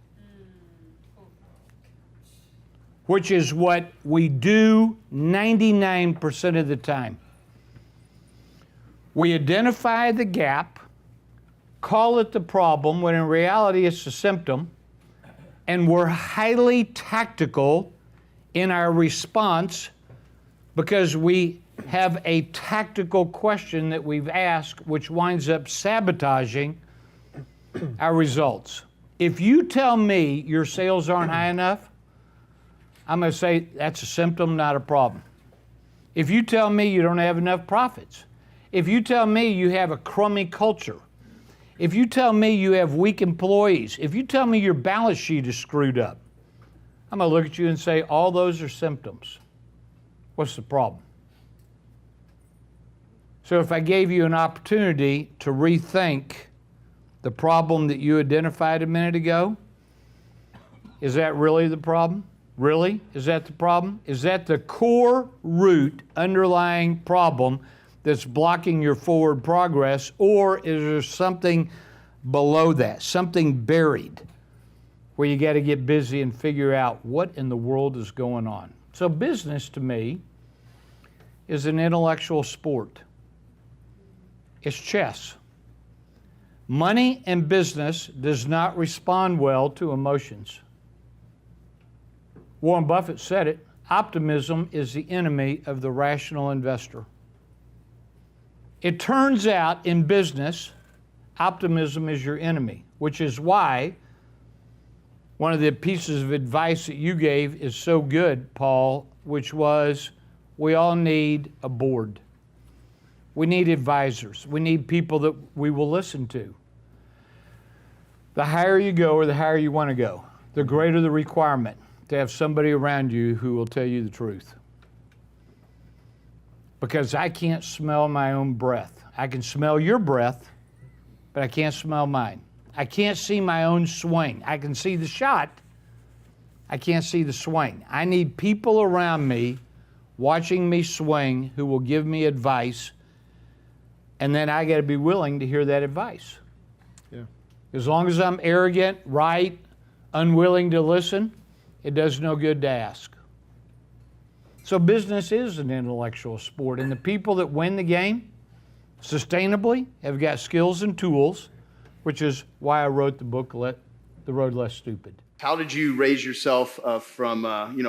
Which is what we do 99% of the time. We identify the gap, call it the problem, when in reality it's the symptom, and we're highly tactical in our response because we have a tactical question that we've asked, which winds up sabotaging our results. If you tell me your sales aren't high enough, I'm going to say that's a symptom, not a problem. If you tell me you don't have enough profits, if you tell me you have a crummy culture, if you tell me you have weak employees, if you tell me your balance sheet is screwed up, I'm going to look at you and say, all those are symptoms. What's the problem? So if I gave you an opportunity to rethink the problem that you identified a minute ago, is that really the problem? Really? Is that the problem? Is that the core root underlying problem that's blocking your forward progress, or is there something below that, something buried, where you got to get busy and figure out what in the world is going on? So business to me is an intellectual sport. It's chess. Money and business does not respond well to emotions. Warren Buffett said it, optimism is the enemy of the rational investor. It turns out in business, optimism is your enemy, which is why one of the pieces of advice that you gave is so good, Paul, which was we all need a board. We need advisors. We need people that we will listen to. The higher you go or the higher you want to go, the greater the requirement to have somebody around you who will tell you the truth. Because I can't smell my own breath. I can smell your breath, but I can't smell mine. I can't see my own swing. I can see the shot. I can't see the swing. I need people around me watching me swing who will give me advice, and then I got to be willing to hear that advice. Yeah. As long as I'm arrogant, right, unwilling to listen, it does no good to ask. So business is an intellectual sport, and the people that win the game sustainably have got skills and tools, which is why I wrote the book, The Road Less Stupid. How did you raise yourself from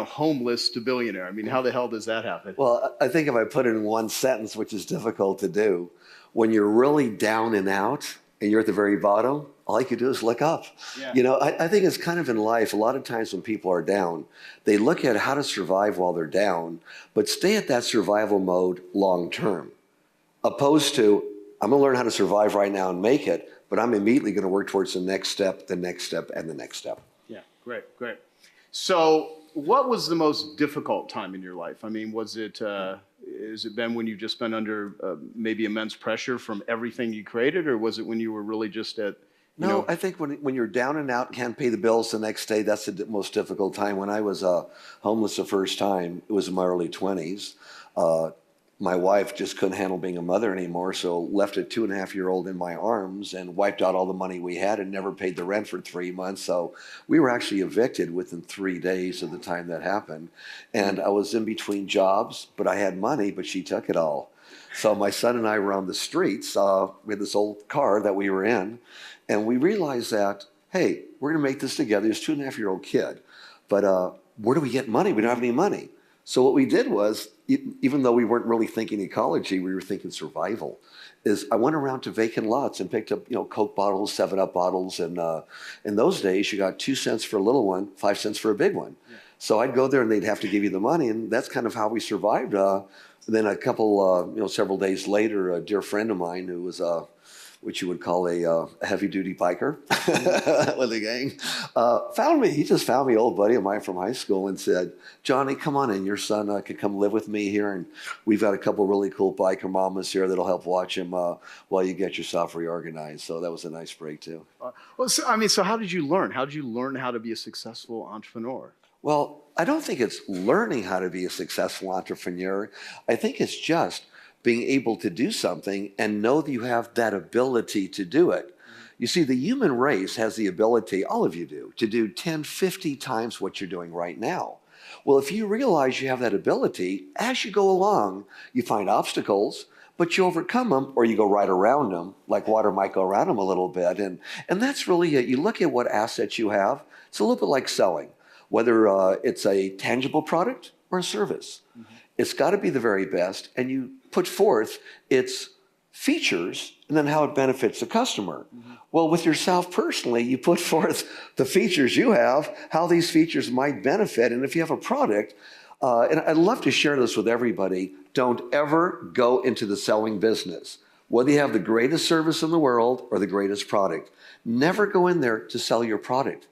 homeless to billionaire? I mean, how the hell does that happen? Well, I think if I put it in one sentence, which is difficult to do, when you're really down and out and you're at the very bottom, all you can do is look up. Yeah. You know, I think it's kind of in life, a lot of times when people are down, they look at how to survive while they're down, but stay at that survival mode long term. Opposed to, I'm going to learn how to survive right now and make it, but I'm immediately going to work towards the next step, and the next step. Yeah, great. So what was the most difficult time in your life? I mean, has it been when you've just been under maybe immense pressure from everything you created, or was it when you were really just at, No, I think when you're down and out, can't pay the bills the next day, that's the most difficult time. When I was homeless the first time, it was in my early 20s. My wife just couldn't handle being a mother anymore, so left a 2.5-year-old in my arms and wiped out all the money we had and never paid the rent for 3 months. So we were actually evicted within 3 days of the time that happened. And I was in between jobs, but I had money, but she took it all. So my son and I were on the streets with this old car that we were in, and we realized that, hey, we're going to make this together. This 2.5-year-old kid, but where do we get money? We don't have any money. So what we did was, even though we weren't really thinking ecology, we were thinking survival. Is I went around to vacant lots and picked up, Coke bottles, 7-Up bottles, and in those days you got 2 cents for a little one, 5 cents for a big one. Yeah. So I'd go there and they'd have to give you the money, and that's kind of how we survived. Then a couple, several days later, a dear friend of mine who was which you would call a heavy-duty biker with a gang, found me. He just found me, old buddy of mine from high school, and said, Johnny, come on in. Your son could come live with me here, and we've got a couple really cool biker mamas here that'll help watch him while you get yourself reorganized. So that was a nice break, too. So how did you learn? How did you learn how to be a successful entrepreneur? Well, I don't think it's learning how to be a successful entrepreneur. I think it's just being able to do something and know that you have that ability to do it. You see, the human race has the ability, all of you do, to do 10, 50 times what you're doing right now. Well, if you realize you have that ability, as you go along, you find obstacles, but you overcome them, or you go right around them, like water might go around them a little bit. And that's really it. You look at what assets you have. It's a little bit like selling, whether it's a tangible product or a service. Mm-hmm. It's got to be the very best, and you put forth its features, and then how it benefits the customer. Well, with yourself personally, you put forth the features you have, how these features might benefit, and if you have a product, and I'd love to share this with everybody, don't ever go into the selling business. Whether you have the greatest service in the world or the greatest product, never go in there to sell your product.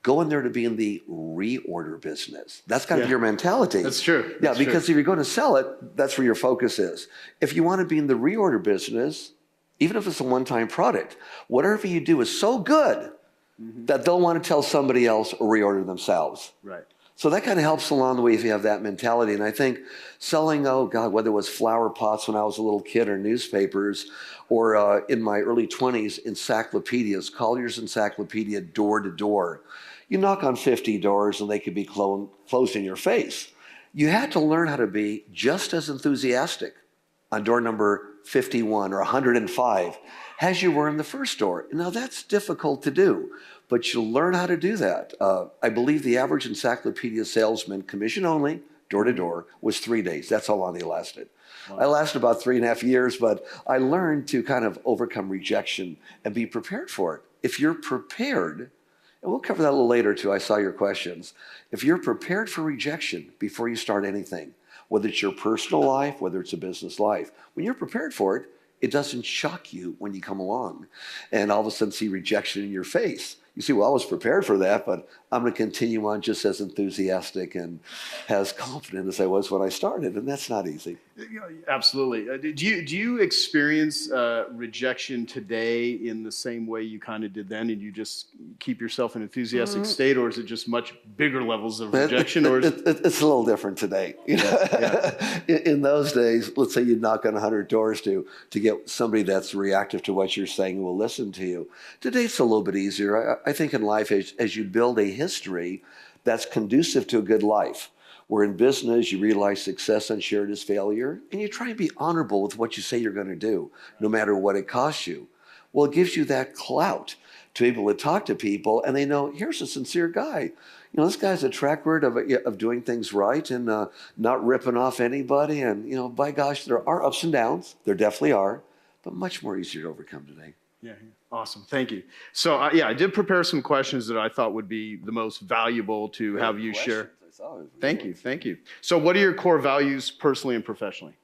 Go in there to be in the reorder business. That's got to be your mentality. That's true. Yeah, because if you're going to sell it, that's where your focus is. If you want to be in the reorder business, even if it's a one-time product, whatever you do is so good that they'll want to tell somebody else or reorder themselves. Right. So that kind of helps along the way if you have that mentality. And I think selling, oh God, whether it was flower pots when I was a little kid or newspapers, or in my early 20s, encyclopedias, Collier's Encyclopedia, door to door. You knock on 50 doors and they could be closed in your face. You had to learn how to be just as enthusiastic on door number 51 or 105 as you were in the first door. Now that's difficult to do, but you'll learn how to do that. I believe the average encyclopedia salesman, commission only, door to door, was 3 days. That's how long they lasted. Wow. I lasted about 3.5 years, but I learned to kind of overcome rejection and be prepared for it. If you're prepared, and we'll cover that a little later too, I saw your questions. If you're prepared for rejection before you start anything, whether it's your personal life, whether it's a business life, when you're prepared for it, it doesn't shock you when you come along and all of a sudden see rejection in your face. You see, well, I was prepared for that, but I'm going to continue on just as enthusiastic and as confident as I was when I started, and that's not easy. Absolutely. Do you experience rejection today in the same way you kind of did then, and you just keep yourself in an enthusiastic state, or is it just much bigger levels of rejection? It's a little different today. You know? In those days, let's say you knock on 100 doors to get somebody that's reactive to what you're saying and will listen to you. Today, it's a little bit easier. I think in life, as you build a history that's conducive to a good life, where in business you realize success unshared is failure, and you try and be honorable with what you say you're going to do, no matter what it costs you. Well, it gives you that clout to be able to talk to people, and they know, here's a sincere guy. You know, this guy's a track record of doing things right and not ripping off anybody. And, you know, by gosh, there are ups and downs. There definitely are, but much more easier to overcome today. Yeah. Awesome. Thank you. So, I did prepare some questions that I thought would be the most valuable to have you share. Thank you. Thank you. So what are your core values personally and professionally?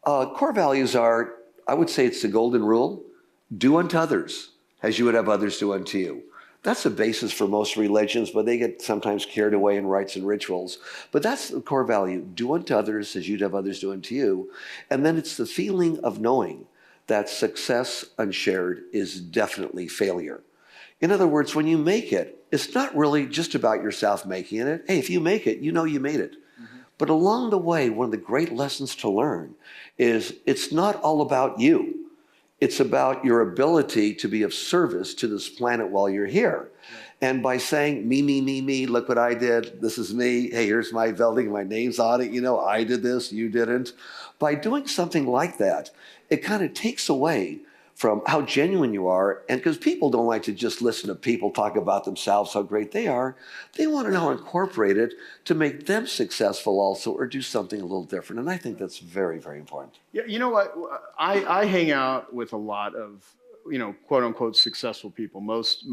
Core values are, I would say it's the golden rule. Do unto others as you would have others do unto you. That's the basis for most religions, but they get sometimes carried away in rites and rituals. But that's the core value. Do unto others as you'd have others do unto you. And then it's the feeling of knowing that success unshared is definitely failure. In other words, when you make it, it's not really just about yourself making it. Hey, if you make it, you know you made it. But along the way, one of the great lessons to learn is it's not all about you. It's about your ability to be of service to this planet while you're here. And by saying, me, look what I did. This is me. Hey, here's my building. My name's on it. You know, I did this. You didn't. By doing something like that, it kind of takes away from how genuine you are. And because people don't like to just listen to people talk about themselves, how great they are. They want to now incorporate it to make them successful also, or do something a little different. And I think that's very, very important. Yeah, you know what? I hang out with a lot of, you know, quote unquote successful people. Most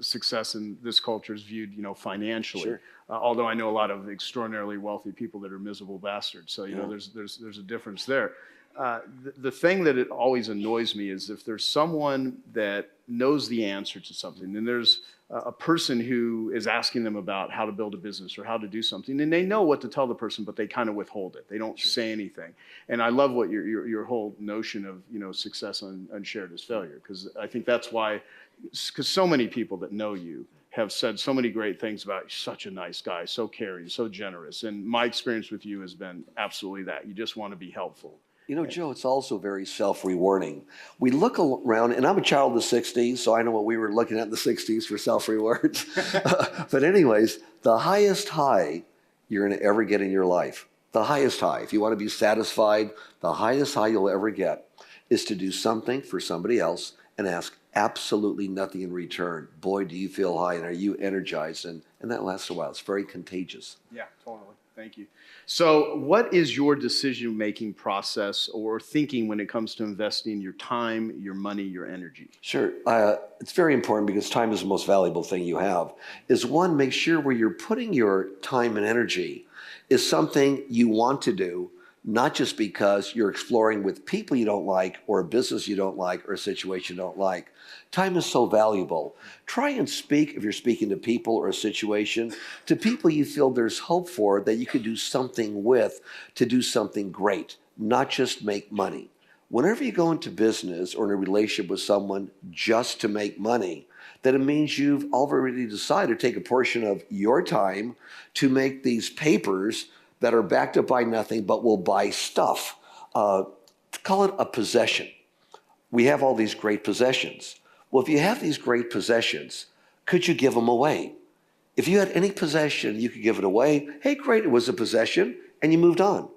success in this culture is viewed, you know, financially. Sure. Although I know a lot of extraordinarily wealthy people that are miserable bastards. So, you know, there's a difference there. The thing that it always annoys me is if there's someone that knows the answer to something, and there's a person who is asking them about how to build a business or how to do something, and they know what to tell the person, but they kind of withhold it. They don't say anything. And I love what your whole notion of, you know, success unshared is failure, because I think that's why, because so many people that know you have said so many great things about you. Such a nice guy, so caring, so generous. And my experience with you has been absolutely that. You just want to be helpful. You know, Joe, it's also very self-rewarding. We look around, and I'm a child of the 60s, so I know what we were looking at in the 60s for self-rewards. But anyways, the highest high you're going to ever get in your life, the highest high, if you want to be satisfied, the highest high you'll ever get is to do something for somebody else and ask absolutely nothing in return. Boy, do you feel high, and are you energized? And that lasts a while. It's very contagious. Yeah, totally. Thank you. So what is your decision-making process or thinking when it comes to investing your time, your money, your energy? Sure. It's very important because time is the most valuable thing you have. Is one, make sure where you're putting your time and energy is something you want to do, not just because you're exploring with people you don't like or a business you don't like or a situation you don't like. Time is so valuable. Try and speak, if you're speaking to people or a situation, to people you feel there's hope for that you could do something with to do something great, not just make money. Whenever you go into business or in a relationship with someone just to make money, then it means you've already decided to take a portion of your time to make these papers that are backed up by nothing but will buy stuff. Call it a possession. We have all these great possessions. Well, if you have these great possessions, could you give them away? If you had any possession, you could give it away. Hey, great, it was a possession, and you moved on.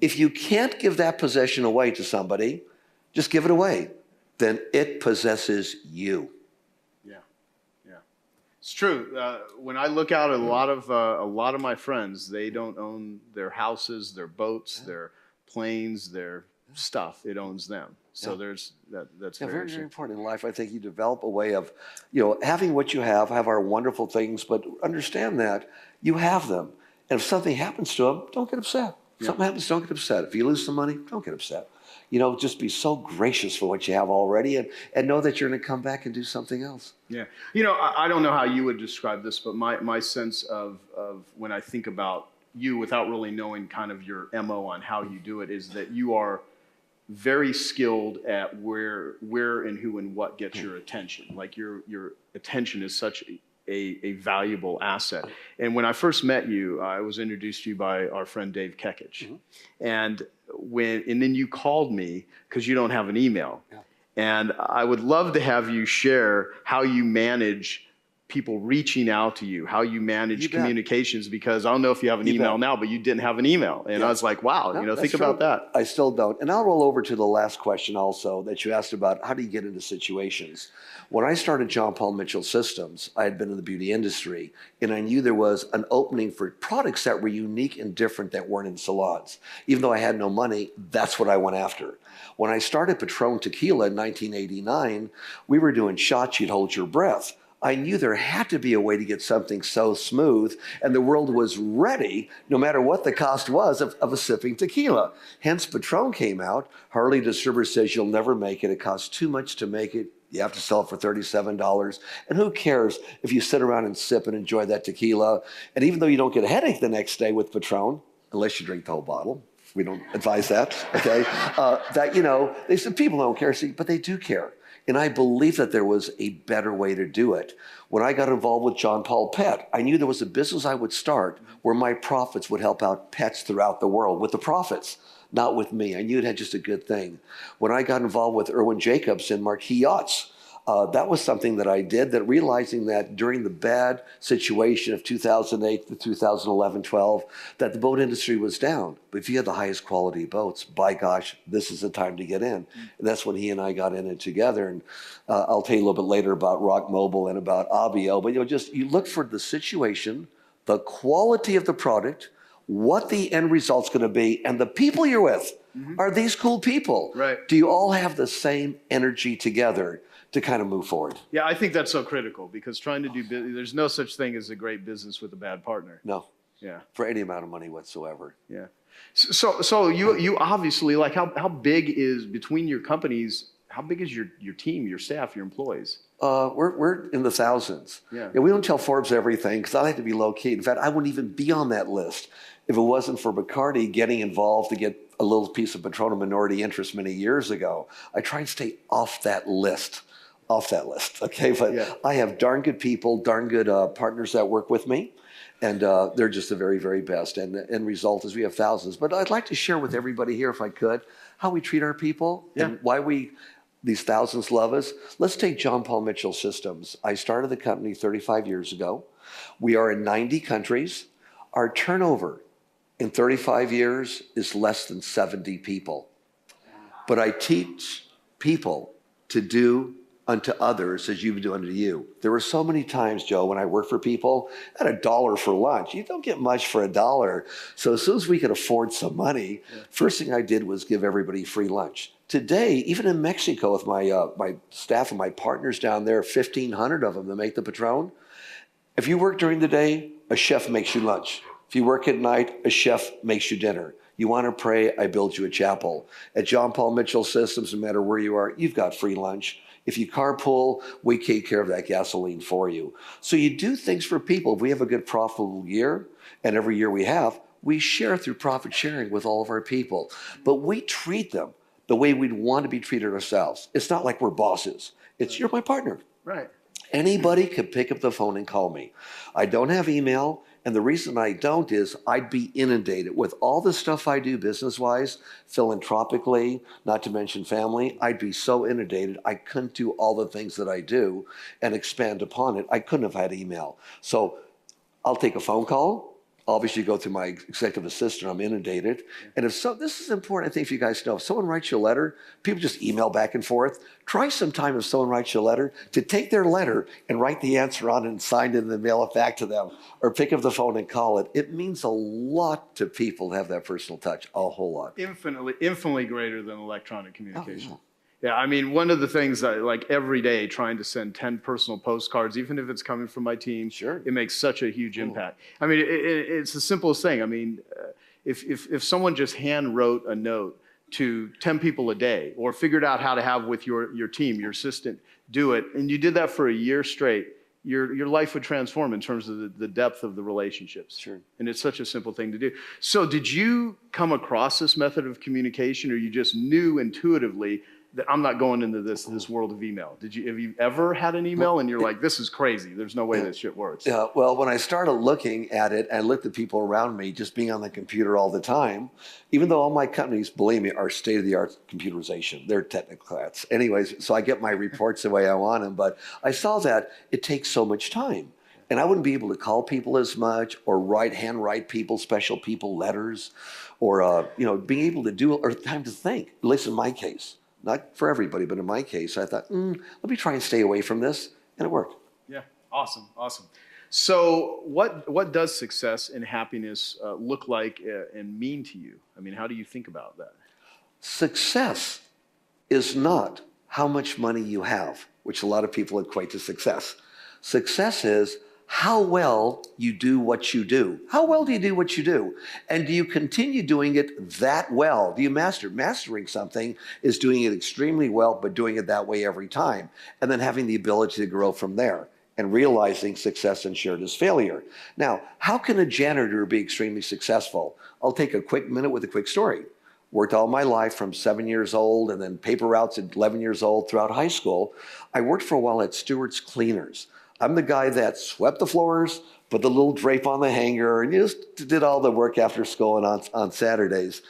If you can't give that possession away to somebody, just give it away. Then it possesses you. Yeah, yeah, it's true. When I look out at a lot of my friends, they don't own their houses, their boats, their planes, their stuff. It owns them. So there's that's very, very important in life. I think you develop a way of, having what you have our wonderful things, but understand that you have them. And if something happens to them, don't get upset. If something happens, don't get upset. If you lose some money, don't get upset. Just be so gracious for what you have already and know that you're going to come back and do something else. Yeah. I don't know how you would describe this, but my sense of when I think about you without really knowing kind of your MO on how you do it is that you are very skilled at where and who and what gets your attention. Like your attention is such a valuable asset. And when I first met you, I was introduced to you by our friend Dave Kekich. And then you called me because you don't have an email. Yeah. And I would love to have you share how you manage people reaching out to you, how you manage communications, because I don't know if you have an email now, but you didn't have an email. And I was like, wow, think about that. I still don't. And I'll roll over to the last question also that you asked about, how do you get into situations? When I started John Paul Mitchell Systems, I had been in the beauty industry, and I knew there was an opening for products that were unique and different that weren't in salons. Even though I had no money, that's what I went after. When I started Patrón Tequila in 1989, we were doing shots, you'd hold your breath. I knew there had to be a way to get something so smooth, and the world was ready, no matter what the cost was, of a sipping tequila. Hence, Patrón came out. Harley Distributor says you'll never make it. It costs too much to make it. You have to sell it for $37. And who cares if you sit around and sip and enjoy that tequila? And even though you don't get a headache the next day with Patrón, unless you drink the whole bottle, we don't advise that, okay? They said people don't care, but they do care. And I believe that there was a better way to do it. When I got involved with John Paul Pet, I knew there was a business I would start where my profits would help out pets throughout the world with the profits, not with me. I knew it had just a good thing. When I got involved with Irwin Jacobs and Marquis Yachts, that was something that I did, that realizing that during the bad situation of 2008 to 2011-12, that the boat industry was down. But if you had the highest quality boats, by gosh, this is the time to get in. And that's when he and I got in it together. And I'll tell you a little bit later about Rock Mobile and about Avio. But you look for the situation, the quality of the product, what the end result's going to be, and the people you're with. Are these cool people? Right. Do you all have the same energy together to kind of move forward? Yeah, I think that's so critical, because trying to do business, there's no such thing as a great business with a bad partner. No. Yeah. For any amount of money whatsoever. Yeah. So you obviously, like, how big is, between your companies, how big is your team, your staff, your employees? We're in the thousands. Yeah. And we don't tell Forbes everything because I like to be low key. In fact, I wouldn't even be on that list if it wasn't for Bacardi getting involved to get a little piece of Patrón minority interest many years ago. I try and stay off that list. Okay? But I have darn good people, darn good partners that work with me. And they're just the very, very best. And the end result is we have thousands. But I'd like to share with everybody here, if I could, how we treat our people and why these thousands love us. Let's take John Paul Mitchell Systems. I started the company 35 years ago. We are in 90 countries. Our turnover in 35 years is less than 70 people. But I teach people to do unto others as you do unto you. There were so many times, Joe, when I worked for people, at $1 for lunch. You don't get much for $1. So as soon as we could afford some money, first thing I did was give everybody free lunch. Today, even in Mexico with my staff and my partners down there, 1,500 of them that make the Patrón, if you work during the day, a chef makes you lunch. If you work at night, a chef makes you dinner. You want to pray, I build you a chapel. At John Paul Mitchell Systems, no matter where you are, you've got free lunch. If you carpool, we take care of that gasoline for you. So you do things for people. If we have a good profitable year, and every year we have, we share through profit sharing with all of our people. But we treat them the way we'd want to be treated ourselves. It's not like we're bosses. It's, you're my partner. Right. Anybody could pick up the phone and call me. I don't have email. And the reason I don't is I'd be inundated with all the stuff I do business-wise, philanthropically, not to mention family. I'd be so inundated, I couldn't do all the things that I do and expand upon it. I couldn't have had email. So I'll take a phone call. Obviously go through my executive assistant, I'm inundated. And if so, this is important, I think, for you guys to know. If someone writes you a letter, people just email back and forth. Try sometime if someone writes you a letter to take their letter and write the answer on it and sign it and then mail it back to them, or pick up the phone and call it. It means a lot to people to have that personal touch, a whole lot. Infinitely greater than electronic communication. Oh, yeah, I mean, one of the things that, like, every day trying to send 10 personal postcards, even if it's coming from my team, sure, it makes such a huge impact. I mean, it's the simplest thing. I mean, if someone just hand wrote a note to 10 people a day, or figured out how to have with your team, your assistant, do it, and you did that for a year straight, your life would transform in terms of the depth of the relationships. Sure. And it's such a simple thing to do. So did you come across this method of communication, or you just knew intuitively that I'm not going into this world of email? Have you ever had an email and you're like, this is crazy, there's no way this shit works? Yeah, well, when I started looking at it and looked at people around me just being on the computer all the time, even though all my companies, believe me, are state-of-the-art computerization, they're technocrats. Anyways, so I get my reports the way I want them, but I saw that it takes so much time. And I wouldn't be able to call people as much, or handwrite people, special people letters, or being able to do, or time to think, at least in my case. Not for everybody, but in my case, I thought, let me try and stay away from this, and it worked. Yeah, awesome. So what does success and happiness look like and mean to you? I mean, how do you think about that? Success is not how much money you have, which a lot of people equate to success. Success is how well you do what you do. How well do you do what you do? And do you continue doing it that well? Do you master? Mastering something is doing it extremely well, but doing it that way every time. And then having the ability to grow from there and realizing success and shared as failure. Now, how can a janitor be extremely successful? I'll take a quick minute with a quick story. Worked all my life from 7 years old, and then paper routes at 11 years old throughout high school. I worked for a while at Stewart's Cleaners. I'm the guy that swept the floors, put the little drape on the hanger, and just did all the work after school and on Saturdays.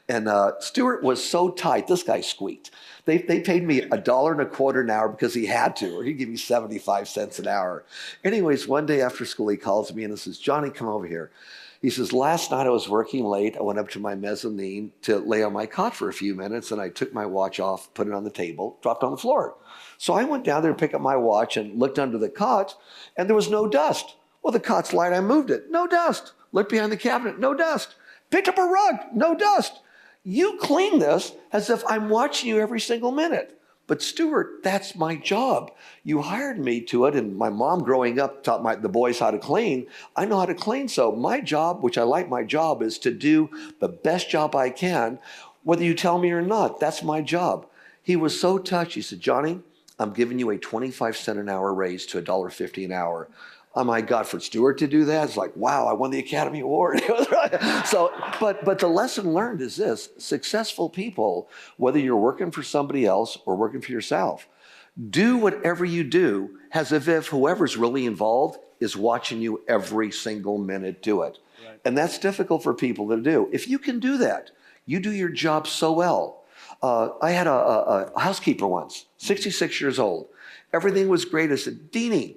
And Stewart was so tight, this guy squeaked. They paid me $1.25 an hour because he had to, or he'd give me 75 cents an hour. Anyways, one day after school, he calls me and he says, Johnny, come over here. He says, last night I was working late. I went up to my mezzanine to lay on my cot for a few minutes, and I took my watch off, put it on the table, dropped on the floor. So I went down there to pick up my watch and looked under the cot, and there was no dust. Well, the cot's light, I moved it. No dust. Looked behind the cabinet, no dust. Picked up a rug, no dust. You clean this as if I'm watching you every single minute. But Stuart, that's my job. You hired me to it, and my mom growing up taught the boys how to clean. I know how to clean, so my job, which I like my job, is to do the best job I can, whether you tell me or not. That's my job. He was so touched. He said, Johnny, I'm giving you a 25-cent an hour raise to $1.50 an hour. Oh my God, for Stuart to do that, it's like, wow, I won the Academy Award. So, but the lesson learned is this: successful people, whether you're working for somebody else or working for yourself, do whatever you do as if whoever's really involved is watching you every single minute do it. Right. And that's difficult for people to do. If you can do that, you do your job so well. I had a housekeeper once, 66 years old. Everything was great. I said, Deanie,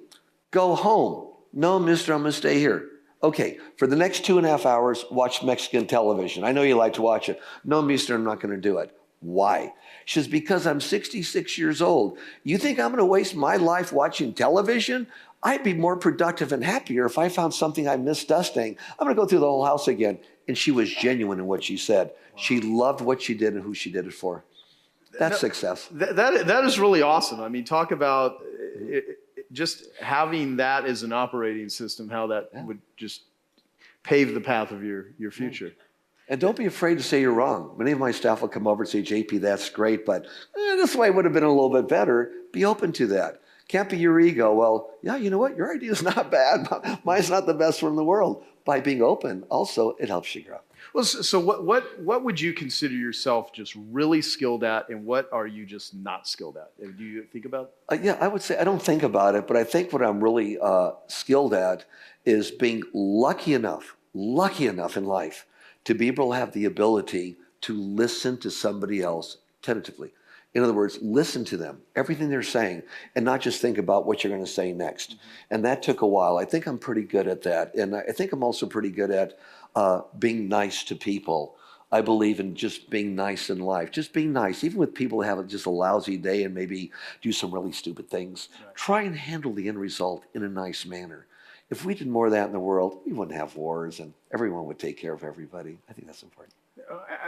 go home. No, mister, I'm going to stay here. Okay, for the next 2.5 hours, watch Mexican television. I know you like to watch it. No, mister, I'm not going to do it. Why? She says, because I'm 66 years old. You think I'm going to waste my life watching television? I'd be more productive and happier if I found something I missed dusting. I'm going to go through the whole house again. And she was genuine in what she said. Wow. She loved what she did and who she did it for. That's success. That is really awesome. I mean, talk about just having that as an operating system, how that would just pave the path of your future. And don't be afraid to say you're wrong. Many of my staff will come over and say, JP, that's great, but this way would have been a little bit better. Be open to that. Can't be your ego. Well, yeah, you know what? Your idea is not bad. Mine's not the best one in the world. By being open, also, it helps you grow. Well, so what would you consider yourself just really skilled at, and what are you just not skilled at? Do you think about it? Yeah, I would say I don't think about it, but I think what I'm really skilled at is being lucky enough in life to be able to have the ability to listen to somebody else tentatively. In other words, listen to them, everything they're saying, and not just think about what you're going to say next. Mm-hmm. And that took a while. I think I'm pretty good at that. And I think I'm also pretty good at being nice to people. I believe in just being nice in life, just being nice, even with people who have just a lousy day and maybe do some really stupid things. Right. Try and handle the end result in a nice manner. If we did more of that in the world, we wouldn't have wars and everyone would take care of everybody. I think that's important.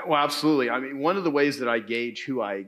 Well, absolutely. I mean, one of the ways that I gauge who I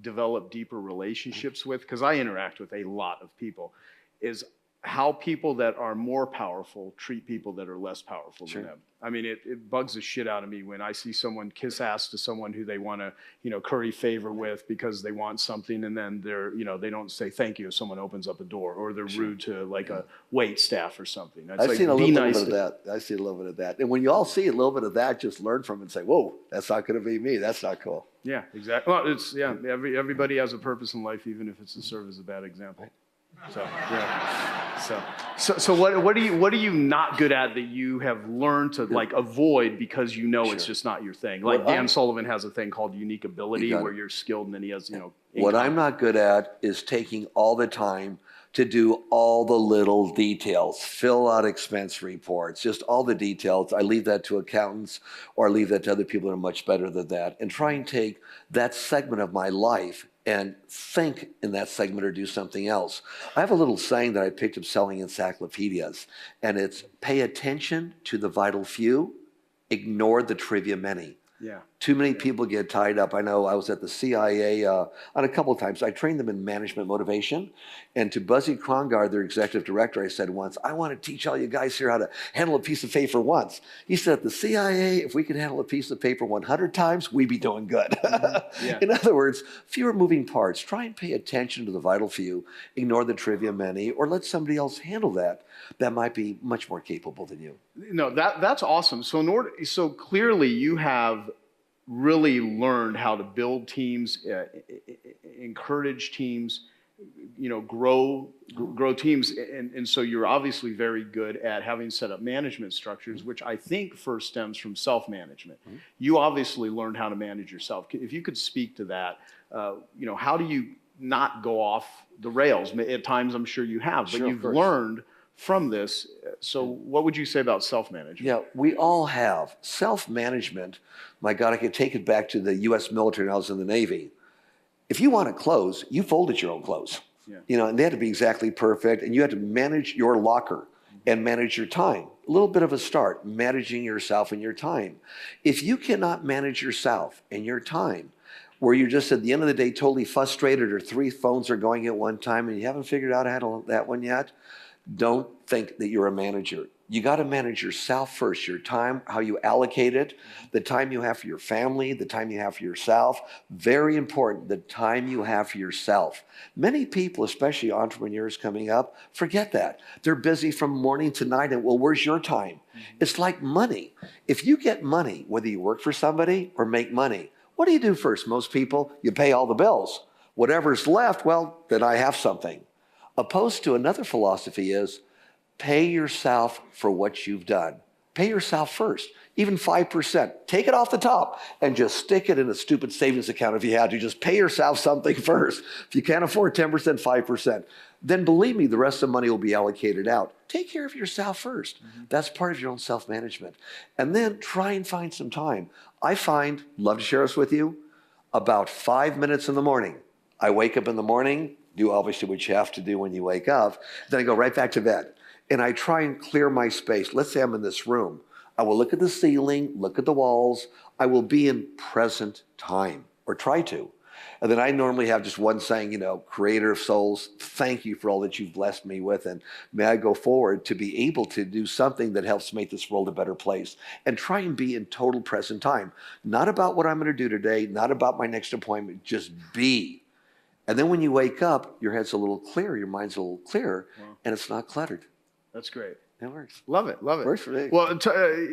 develop deeper relationships with, because I interact with a lot of people, is how people that are more powerful treat people that are less powerful than them. I mean, it bugs the shit out of me when I see someone kiss ass to someone who they want to, curry favor with because they want something, and then they don't say thank you if someone opens up a door, or they're rude to like a wait staff or something. I've seen a little bit of that. I see a little bit of that. And when you all see a little bit of that, just learn from it and say, whoa, that's not going to be me. That's not cool. Yeah, exactly. Well, everybody has a purpose in life, even if it's to serve as a bad example. So yeah. So what are you not good at that you have learned to like avoid because it's just not your thing? Like Dan Sullivan has a thing called unique ability where you're skilled, and then he has What I'm not good at is taking all the time to do all the little details, fill out expense reports, just all the details. I leave that to accountants, or I leave that to other people that are much better than that, and try and take that segment of my life and think in that segment or do something else. I have a little saying that I picked up selling encyclopedias, and it's pay attention to the vital few, ignore the trivia many. Yeah. Too many people get tied up. I know I was at the CIA on a couple of times. I trained them in management motivation. And to Buzzy Krongard, their executive director, I said once, I want to teach all you guys here how to handle a piece of paper once. He said, at the CIA, if we could handle a piece of paper 100 times, we'd be doing good. Mm-hmm. Yeah. In other words, fewer moving parts. Try and pay attention to the vital few. Ignore the trivia many, or let somebody else handle that. That might be much more capable than you. No, that's awesome. So clearly you have really learned how to build teams, encourage teams, grow teams. And so you're obviously very good at having set up management structures, which I think first stems from self-management. Mm-hmm. You obviously learned how to manage yourself. If you could speak to that, how do you not go off the rails? At times I'm sure you have, but you've learned from this. So what would you say about self-management? Yeah, we all have. Self-management, my God, I could take it back to the U.S. military when I was in the Navy. If you wanted clothes, you folded your own clothes. Yeah. And they had to be exactly perfect, and you had to manage your locker and manage your time. A little bit of a start, managing yourself and your time. If you cannot manage yourself and your time, where you're just at the end of the day totally frustrated, or 3 phones are going at one time and you haven't figured out how to handle that one yet, don't think that you're a manager. You got to manage yourself first, your time, how you allocate it, the time you have for your family, the time you have for yourself. Very important, the time you have for yourself. Many people, especially entrepreneurs coming up, forget that. They're busy from morning to night, and well, where's your time? Mm-hmm. It's like money. If you get money, whether you work for somebody or make money, what do you do first? Most people, you pay all the bills. Whatever's left, well, then I have something. Opposed to another philosophy is pay yourself for what you've done. Pay yourself first, even 5%. Take it off the top and just stick it in a stupid savings account if you had to. Just pay yourself something first. If you can't afford 10%, 5%. Then believe me, the rest of the money will be allocated out. Take care of yourself first. Mm-hmm. That's part of your own self-management. And then try and find some time. I find, love to share this with you, About 5 minutes in the morning. I wake up in the morning, do obviously what you have to do when you wake up, then I go right back to bed. And I try and clear my space. Let's say I'm in this room. I will look at the ceiling, look at the walls. I will be in present time, or try to. And then I normally have just one saying, you know, Creator of souls, thank you for all that you've blessed me with. And may I go forward to be able to do something that helps make this world a better place. And try and be in total present time. Not about what I'm going to do today, not about my next appointment, just be. And then when you wake up, your head's a little clearer, your mind's a little clearer, and it's not cluttered. That's great. It works. Love it. Love it. Works for me. Well,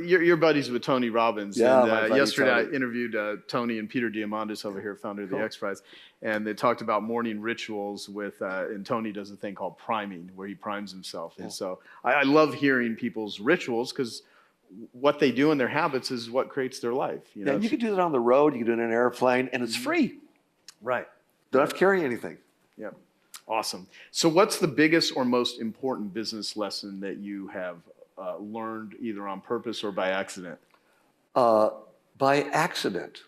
you're buddies with Tony Robbins. Yeah, and, my buddy yesterday Tony. I interviewed Tony and Peter Diamandis over here, founder of the X Prize, and they talked about morning rituals with, and Tony does a thing called priming, where he primes himself. And so I love hearing people's rituals, because what they do in their habits is what creates their life. You know? Yeah, you can do that on the road, you can do it in an airplane, and it's free. Right. Don't have to carry anything. Yeah. Awesome. So what's the biggest or most important business lesson that you have learned either on purpose or by accident? By accident,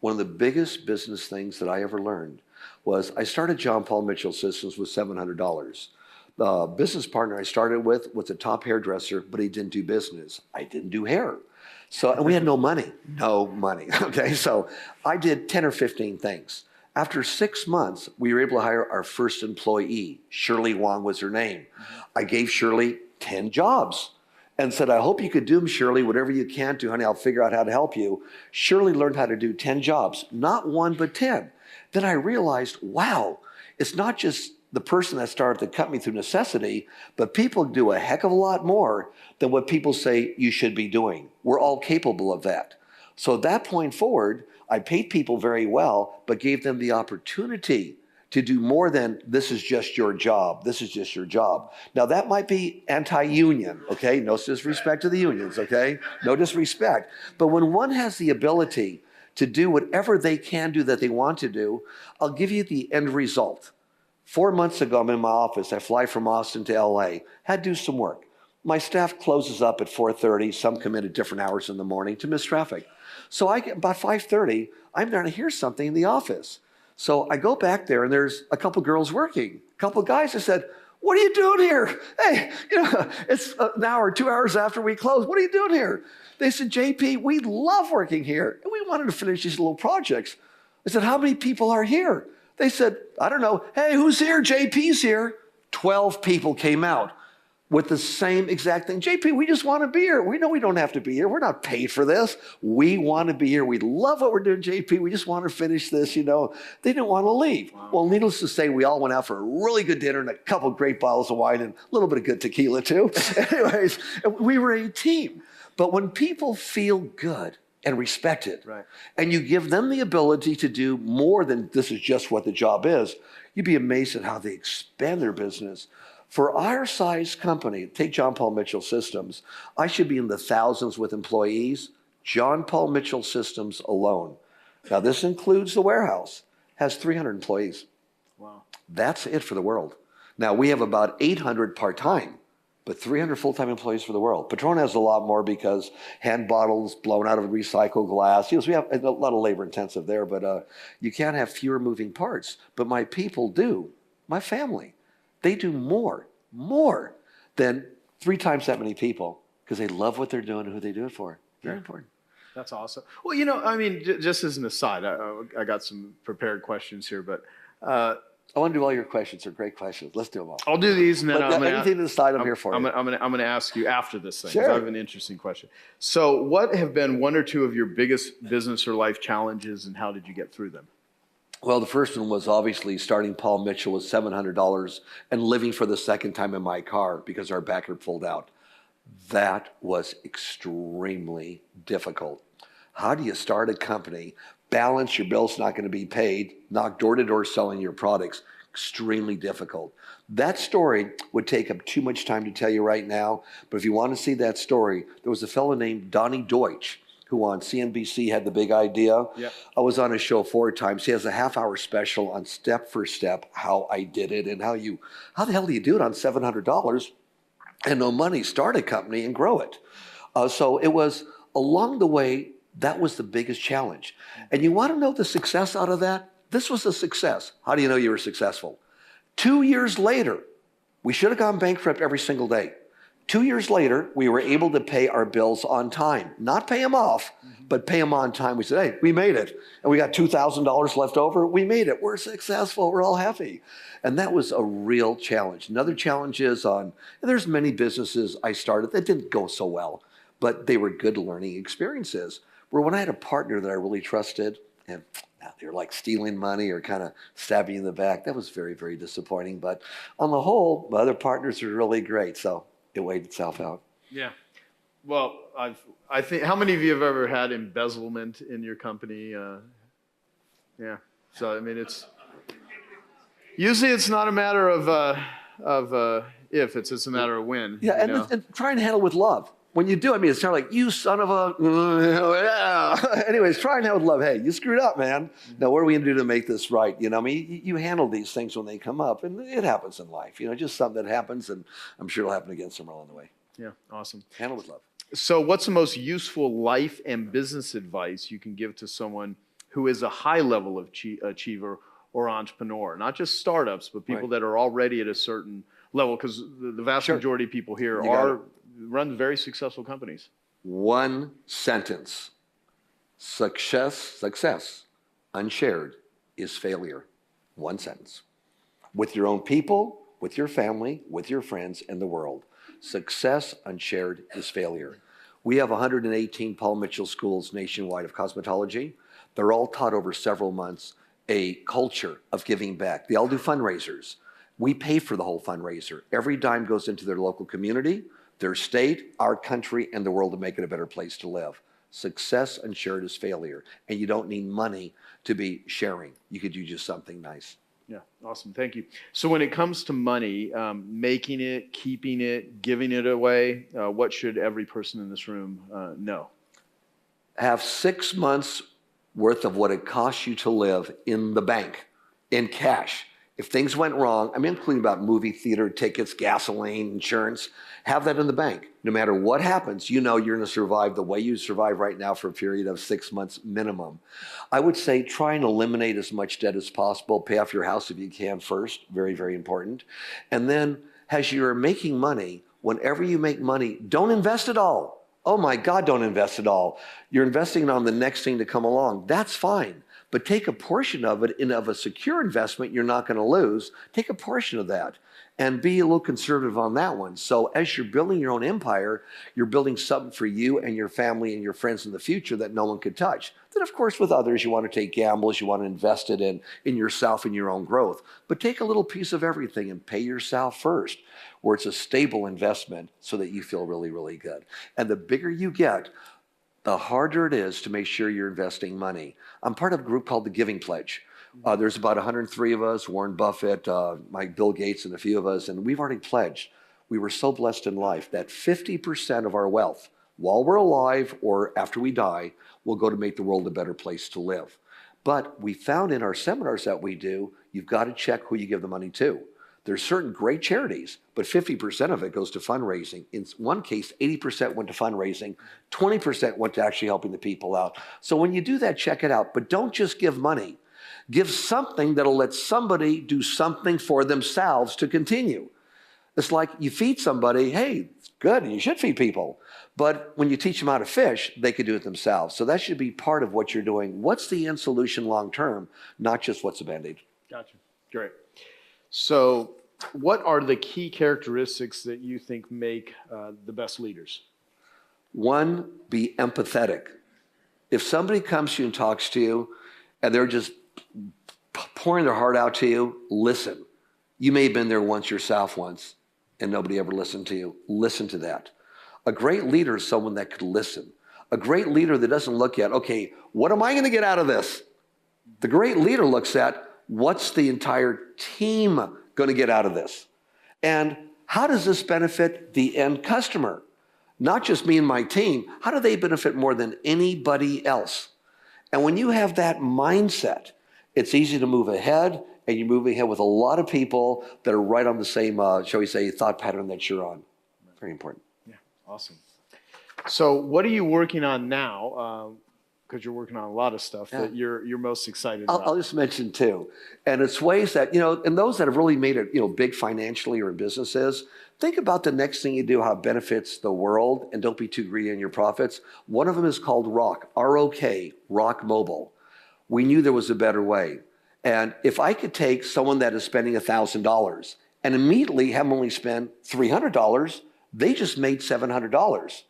one of the biggest business things that I ever learned was I started John Paul Mitchell Systems with $700. The business partner I started with was a top hairdresser, but he didn't do business. I didn't do hair. So, and we had no money, okay? So I did 10 or 15 things. After 6 months, we were able to hire our first employee. Shirley Wong was her name. I gave Shirley 10 jobs and said, I hope you could do them, Shirley. Whatever you can't do, honey, I'll figure out how to help you. Shirley learned how to do 10 jobs, not one, but 10. Then I realized, wow, it's not just the person that started the company through necessity, but people do a heck of a lot more than what people say you should be doing. We're all capable of that. So at that point forward, I paid people very well, but gave them the opportunity to do more than this is just your job. This is just your job. Now that might be anti-union, okay? No disrespect to the unions, okay? No disrespect. But when one has the ability to do whatever they can do that they want to do, I'll give you the end result. 4 months ago, I'm in my office. I fly from Austin to LA. Had to do some work. My staff closes up at 4:30. Some come in at different hours in the morning to miss traffic. So I get about 5:30, I'm there to hear something in the office. So I go back there and there's a couple girls working, a couple guys. I said, what are you doing here? Hey, you know, it's an hour, 2 hours after we close. What are you doing here? They said, JP, we love working here. And we wanted to finish these little projects. I said, how many people are here? They said, I don't know. Hey, who's here? JP's here. 12 people came out with the same exact thing. JP, we just want to be here. We know we don't have to be here. We're not paid for this. We want to be here. We love what we're doing, JP. We just want to finish this, you know. They didn't want to leave. Wow. Well, needless to say, we all went out for a really good dinner and a couple of great bottles of wine and a little bit of good tequila too. Anyways, we were a team. But when people feel good and respected, right, and you give them the ability to do more than this is just what the job is, you'd be amazed at how they expand their business. For our size company, take John Paul Mitchell Systems, I should be in the thousands with employees. John Paul Mitchell Systems alone. Now this includes the warehouse, has 300 employees. Wow. That's it for the world. Now we have about 800 part-time, but 300 full-time employees for the world. Patrón has a lot more because hand bottles blown out of recycled glass. You know, so we have a lot of labor intensive there, but you can't have fewer moving parts. But my people do, my family. They do more than 3 times that many people because they love what they're doing and who they do it for. Very important. That's awesome. Well, you know, I mean, just as an aside, I got some prepared questions here, but I want to do all your questions. They're great questions. Let's do them all. I'll do these, and then anything to the side, I'm here for you. I'm going to ask you after this thing. Sure. I have an interesting question. So, what have been 1 or 2 of your biggest business or life challenges, and how did you get through them? Well, the first one was obviously starting Paul Mitchell with $700 and living for the second time in my car because our backer pulled out. That was extremely difficult. How do you start a company, balance your bills not going to be paid, knock door to door selling your products? Extremely difficult. That story would take up too much time to tell you right now, but if you want to see that story, there was a fellow named Donnie Deutsch who on CNBC had the big idea. Yep. I was on his show 4 times. He has a half-hour special on step for step how I did it and how the hell do you do it on $700 and no money, start a company and grow it. So it was along the way That was the biggest challenge. And you want to know the success out of that? This was a success. How do you know you were successful? 2 years later, we should have gone bankrupt every single day. 2 years later, we were able to pay our bills on time. Not pay them off, but pay them on time. We said, hey, we made it. And we got $2,000 left over. We made it. We're successful. We're all happy. And that was a real challenge. Another challenge is there's many businesses I started that didn't go so well, but they were good learning experiences. Where when I had a partner that I really trusted, and they were like stealing money or kind of stabbing you in the back, that was very, very disappointing. But on the whole, my other partners were really great. So it weighed itself out. Yeah. Well, I think, how many of you have ever had embezzlement in your company? Yeah. So, I mean, usually it's not a matter of if, it's a matter of when. Yeah, and try and handle it with love. When you do, I mean, it's kind of like, you son of a, yeah. Anyways, try and handle it with love. Hey, you screwed up, man. Now, what are we going to do to make this right? You know, I mean, you handle these things when they come up, and it happens in life. You know, just something that happens, and I'm sure it'll happen again somewhere along the way. Yeah, awesome. Handle with love. So what's the most useful life and business advice you can give to someone who is a high-level achiever or entrepreneur? Not just startups, but people that are already at a certain level, because the vast majority of people here run very successful companies. One sentence. Success unshared is failure. One sentence. With your own people, with your family, with your friends, and the world. Success unshared is failure. We have 118 Paul Mitchell schools nationwide of cosmetology. They're all taught over several months a culture of giving back. They all do fundraisers. We pay for the whole fundraiser. Every dime goes into their local community, their state, our country, and the world to make it a better place to live. Success unshared is failure. And you don't need money to be sharing. You could do just something nice. Yeah, awesome. Thank you. So when it comes to money, making it, keeping it, giving it away, what should every person in this room know? Have 6 months worth of what it costs you to live in the bank, in cash. If things went wrong, I'm including about movie theater tickets, gasoline, insurance, have that in the bank. No matter what happens, you know you're going to survive the way you survive right now for a period of 6 months minimum. I would say try and eliminate as much debt as possible. Pay off your house if you can first. Very, very important. And then as you're making money, whenever you make money, don't invest it all. Oh my God, don't invest it all. You're investing it on the next thing to come along. That's fine. But take a portion of it of a secure investment you're not going to lose. Take a portion of that and be a little conservative on that one. So as you're building your own empire, you're building something for you and your family and your friends in the future that no one could touch. Then, of course, with others, you want to take gambles. You want to invest it in yourself and your own growth. But take a little piece of everything and pay yourself first, where it's a stable investment so that you feel really, really good. And the bigger you get, the harder it is to make sure you're investing money. I'm part of a group called the Giving Pledge. There's about 103 of us, Warren Buffett, Bill Gates, and a few of us, and we've already pledged. We were so blessed in life that 50% of our wealth, while we're alive or after we die, will go to make the world a better place to live. But we found in our seminars that we do, you've got to check who you give the money to. There's certain great charities, but 50% of it goes to fundraising. In one case, 80% went to fundraising, 20% went to actually helping the people out. So when you do that, check it out. But don't just give money. Give something that'll let somebody do something for themselves to continue. It's like you feed somebody, hey, it's good, and you should feed people. But when you teach them how to fish, they could do it themselves. So that should be part of what you're doing. What's the end solution long term, not just what's a Band-Aid. Gotcha. Great. So what are the key characteristics that you think make the best leaders? One, be empathetic. If somebody comes to you and talks to you and they're just pouring their heart out to you, listen. You may have been there yourself once and nobody ever listened to you. Listen to that. A great leader is someone that could listen. A great leader that doesn't look at, okay, what am I going to get out of this? The great leader looks at, what's the entire team going to get out of this? And how does this benefit the end customer? Not just me and my team. How do they benefit more than anybody else? And when you have that mindset, it's easy to move ahead, and you're moving ahead with a lot of people that are right on the same, shall we say, thought pattern that you're on. Very important. Yeah, awesome. So what are you working on now because you're working on a lot of stuff that you're most excited I'll about. just mention two. And it's ways that, and those that have really made it, big financially or businesses, think about the next thing you do, how it benefits the world, and don't be too greedy in your profits. One of them is called ROC, R-O-K, ROC Mobile. We knew there was a better way. And if I could take someone that is spending $1,000 and immediately have them only spend $300, they just made $700.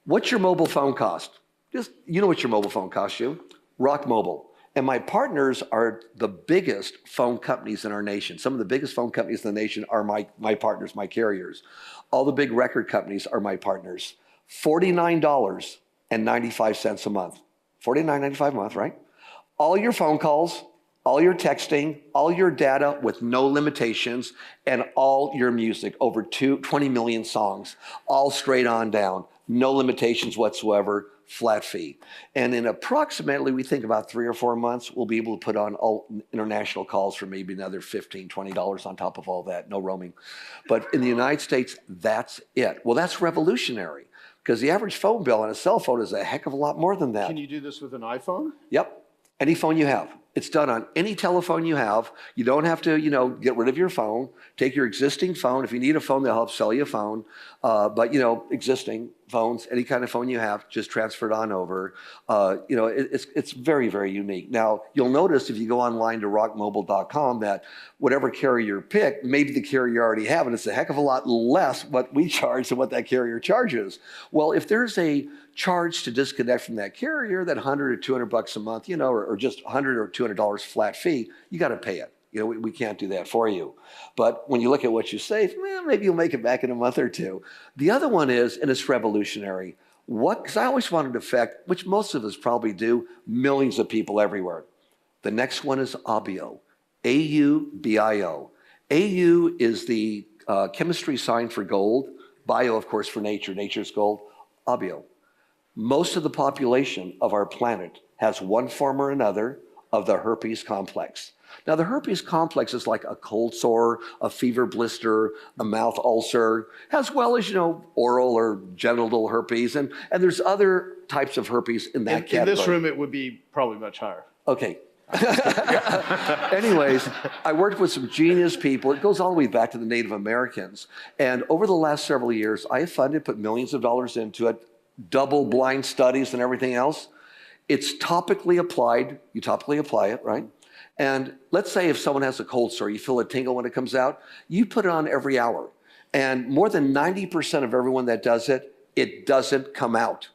What's your mobile phone cost? Just, what your mobile phone costs you. ROC Mobile. And my partners are the biggest phone companies in our nation. Some of the biggest phone companies in the nation are my partners, my carriers. All the big record companies are my partners. $49.95 a month. $49.95 a month, right? All your phone calls, all your texting, all your data with no limitations, and all your music, over 20 million songs, all straight on down. No limitations whatsoever, flat fee. And in approximately, we think about 3 or 4 months, we'll be able to put on all international calls for maybe another $15, $20 on top of all that, no roaming. But in the United States, that's it. Well, that's revolutionary, because the average phone bill on a cell phone is a heck of a lot more than that. Can you do this with an iPhone? Yep. Any phone you have. It's done on any telephone you have. You don't have to, get rid of your phone. Take your existing phone. If you need a phone, they'll help sell you a phone. But, existing phones, any kind of phone you have, just transfer it on over. It's very, very unique. Now, you'll notice if you go online to rockmobile.com that whatever carrier you pick, maybe the carrier you already have, and it's a heck of a lot less what we charge than what that carrier charges. Well, if there's a charge to disconnect from that carrier, that $100 or $200 a month, or just $100 or $200 flat fee, you got to pay it. We can't do that for you. But when you look at what you save, maybe you'll make it back in a month or two. The other one is, and it's revolutionary, because I always wanted to affect, which most of us probably do, millions of people everywhere. The next one is AUBIO, A-U-B-I-O. AU is the chemistry sign for gold, bio, of course, for nature. Nature's gold, AUBIO. Most of the population of our planet has one form or another of the herpes complex. Now, the herpes complex is like a cold sore, a fever blister, a mouth ulcer, as well as, oral or genital herpes. And there's other types of herpes in that category. In this room, it would be probably much higher. Okay. Anyways, I worked with some genius people. It goes all the way back to the Native Americans. And over the last several years, I have funded, put millions of dollars into it, double-blind studies and everything else. It's topically applied. You topically apply it, right? And let's say if someone has a cold sore, you feel a tingle when it comes out, you put it on every hour. And more than 90% of everyone that does it, it doesn't come out.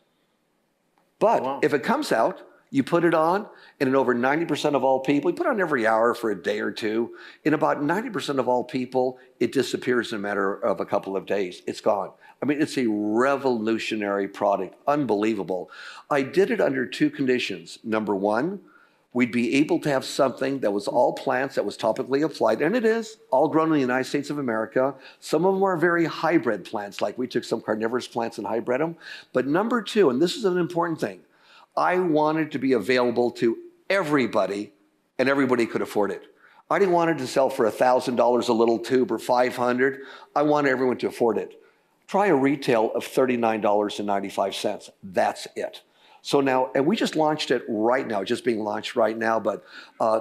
But if it comes out, you put it on, and in over 90% of all people, you put it on every hour for a day or two. In about 90% of all people, it disappears in a matter of a couple of days. It's gone. I mean, it's a revolutionary product, unbelievable. I did it under 2 conditions. Number 1, we'd be able to have something that was all plants, that was topically applied, and it is, all grown in the United States of America. Some of them are very hybrid plants, like we took some carnivorous plants and hybrid them. But number 2, and this is an important thing, I wanted to be available to everybody, and everybody could afford it. I didn't want it to sell for $1,000 a little tube or $500. I wanted everyone to afford it. Try a retail of $39.95. That's it. So now, and we just launched it right now, just being launched right now, but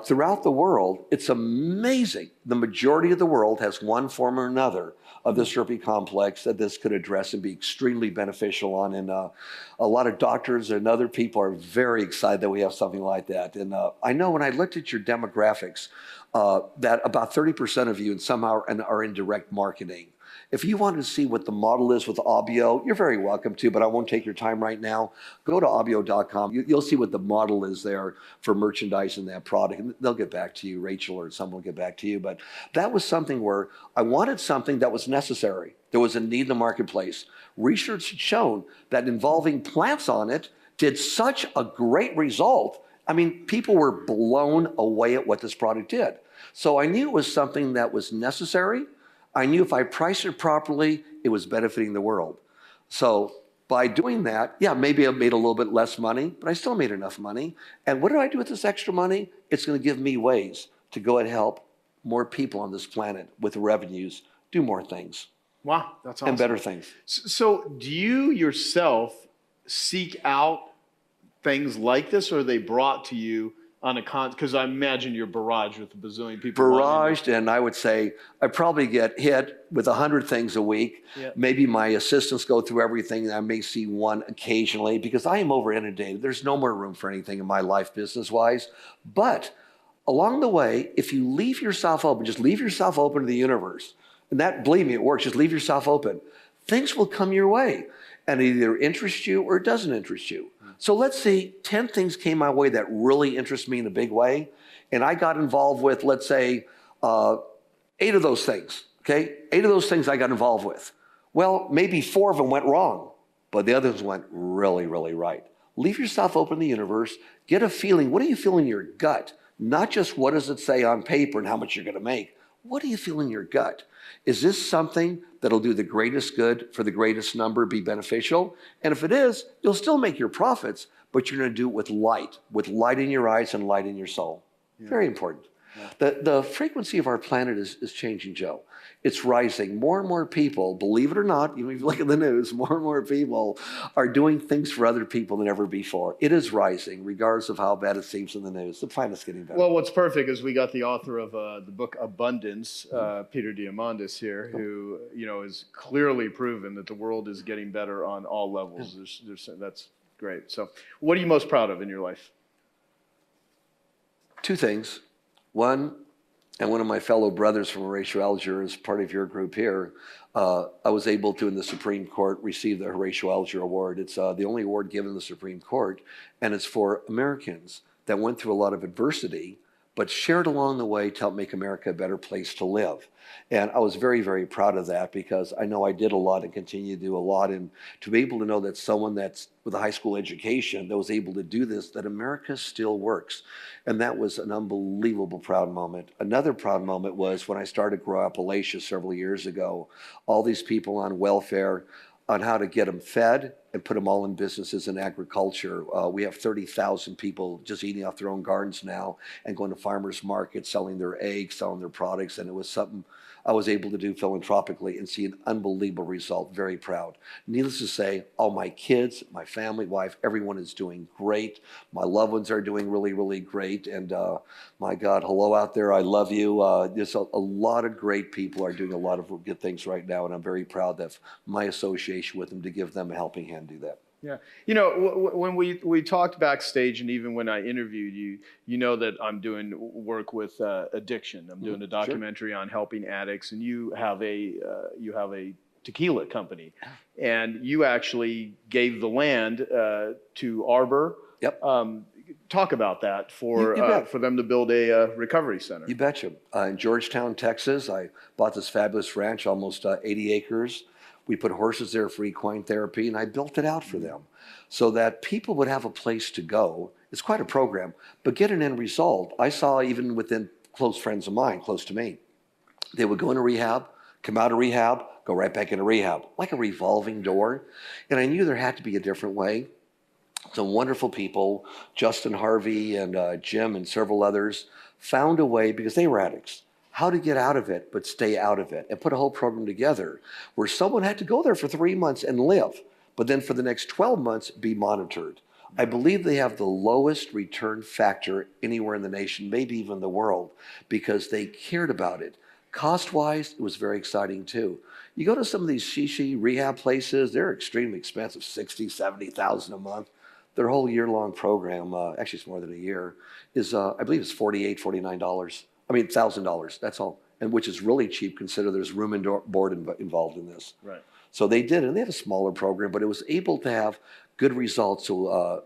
throughout the world, it's amazing. The majority of the world has one form or another of this herpes complex that this could address and be extremely beneficial on. And a lot of doctors and other people are very excited that we have something like that. And I know when I looked at your demographics, that about 30% of you somehow are in direct marketing. If you want to see what the model is with AUBIO, you're very welcome to, but I won't take your time right now. Go to aubio.com. You'll see what the model is there for merchandising that product, and they'll get back to you. Rachel or someone will get back to you. But that was something where I wanted something that was necessary. There was a need in the marketplace. Research had shown that involving plants on it did such a great result. I mean, people were blown away at what this product did. So I knew it was something that was necessary. I knew if I priced it properly, it was benefiting the world. So by doing that, yeah, maybe I made a little bit less money, but I still made enough money. And what do I do with this extra money? It's going to give me ways to go and help more people on this planet with revenues, do more things. Wow, that's awesome. And better things. So do you yourself seek out things like this, or are they brought to you on a because I imagine you're barraged with a bazillion people. Barraged, and I would say I probably get hit with 100 things a week. Yeah. Maybe my assistants go through everything, and I may see one occasionally because I am over inundated. There's no more room for anything in my life business-wise. But along the way, if you leave yourself open, just leave yourself open to the universe, and that, believe me, it works. Just leave yourself open. Things will come your way, and it either interests you or it doesn't interest you. So let's say 10 things came my way that really interest me in a big way, and I got involved with, let's say, 8 of those things, okay? 8 of those things I got involved with. Well, maybe 4 of them went wrong, but the others went really, really right. Leave yourself open to the universe. Get a feeling. What do you feel in your gut? Not just what does it say on paper and how much you're going to make. What do you feel in your gut? Is this something that'll do the greatest good for the greatest number, be beneficial? And if it is, you'll still make your profits, but you're going to do it with light in your eyes and light in your soul. Yeah. Very important. Yeah. The frequency of our planet is changing, Joe. It's rising. More and more people, believe it or not, even if you look at the news, more and more people are doing things for other people than ever before. It is rising, regardless of how bad it seems in the news. The planet's getting better. Well, what's perfect is we got the author of the book Abundance, Peter Diamandis here, who has clearly proven that the world is getting better on all levels. That's great. So, what are you most proud of in your life? 2 things. One, and one of my fellow brothers from Horatio Alger is part of your group here. I was able to, in the Supreme Court, receive the Horatio Alger Award. It's the only award given in the Supreme Court, and it's for Americans that went through a lot of adversity, but shared along the way to help make America a better place to live. And I was very, very proud of that because I know I did a lot and continue to do a lot. And to be able to know that someone that's with a high school education that was able to do this, that America still works. And that was an unbelievable proud moment. Another proud moment was when I started Grow Appalachia several years ago. All these people on welfare, on how to get them fed and put them all in businesses in agriculture. We have 30,000 people just eating off their own gardens now and going to farmers markets, selling their eggs, selling their products. And it was something I was able to do philanthropically and see an unbelievable result. Very proud. Needless to say, all my kids, my family, wife, everyone is doing great. My loved ones are doing really, really great. And my God, hello out there. I love you. There's a lot of great people are doing a lot of good things right now. And I'm very proud of my association with them to give them a helping hand do that. Yeah. When we talked backstage and even when I interviewed you, you know that I'm doing work with addiction. I'm doing a documentary on helping addicts, and you have a tequila company, and you actually gave the land to Arbor. Yep. Talk about that for them to build a recovery center. You betcha. In Georgetown, Texas, I bought this fabulous ranch, almost 80 acres. We put horses there for equine therapy, and I built it out for them so that people would have a place to go. It's quite a program, but get an end result. I saw even within close friends of mine, close to me, they would go into rehab, come out of rehab, go right back into rehab, like a revolving door. And I knew there had to be a different way. Some wonderful people, Justin Harvey and Jim and several others, found a way, because they were addicts, how to get out of it, but stay out of it, and put a whole program together where someone had to go there for 3 months and live, but then for the next 12 months be monitored. I believe they have the lowest return factor anywhere in the nation, maybe even the world, because they cared about it. Cost-wise, it was very exciting too. You go to some of these shishi rehab places, they're extremely expensive, $60,000, $70,000 a month. Their whole year-long program, actually it's more than a year, is I believe it's $48, $49. I mean, $1,000, that's all, and which is really cheap, consider there's room and board involved in this. Right. So they did, and they have a smaller program, but it was able to have good results. So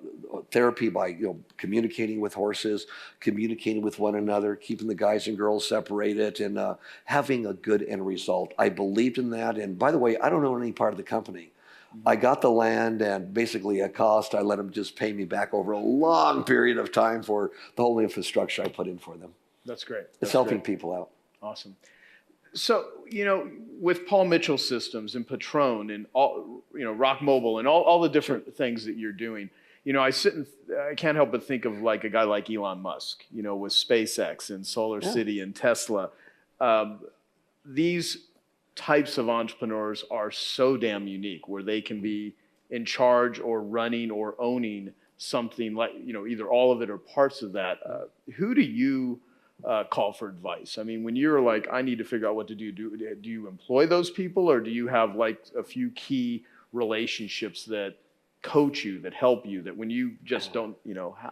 therapy by communicating with horses, communicating with one another, keeping the guys and girls separated, and having a good end result. I believed in that, and by the way, I don't own any part of the company. I got the land, and basically at cost, I let them just pay me back over a long period of time for the whole infrastructure I put in for them. That's great. It's helping people out. Awesome. So, with Paul Mitchell Systems and Patrón and all, Rock Mobile and all the different things that you're doing, I can't help but think of like a guy like Elon Musk, with SpaceX and Solar City and Tesla. These types of entrepreneurs are so damn unique, where they can be in charge or running or owning something like, either all of it or parts of that, who do you call for advice? I mean, when you're like, I need to figure out what to do you employ those people, or do you have like a few key relationships that coach you, that help you, that when you just don't,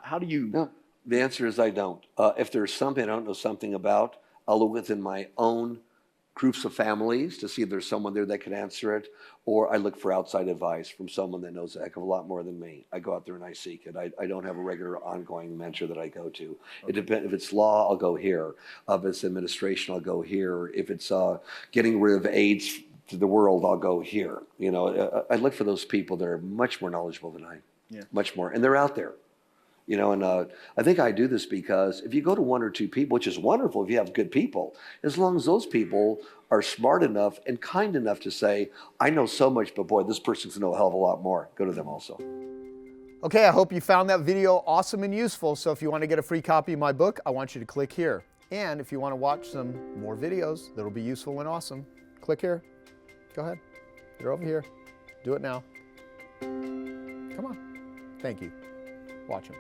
how do you? No, the answer is I don't. If there's something I don't know something about, I'll look within my own groups of families to see if there's someone there that can answer it, or I look for outside advice from someone that knows a heck of a lot more than me. I go out there and I seek it. I don't have a regular ongoing mentor that I go to. Okay. It depends. If it's law, I'll go here. If it's administration, I'll go here. If it's getting rid of AIDS to the world, I'll go here. I look for those people that are much more knowledgeable than I. Yeah. Much more, and they're out there. And I think I do this because if you go to one or two people, which is wonderful if you have good people, as long as those people are smart enough and kind enough to say, I know so much, but boy, this person's know a hell of a lot more, go to them also. Okay, I hope you found that video awesome and useful. So if you want to get a free copy of my book, I want you to click here. And if you want to watch some more videos that'll be useful and awesome, click here. Go ahead. You're over here. Do it now. Come on. Thank you. Watch them.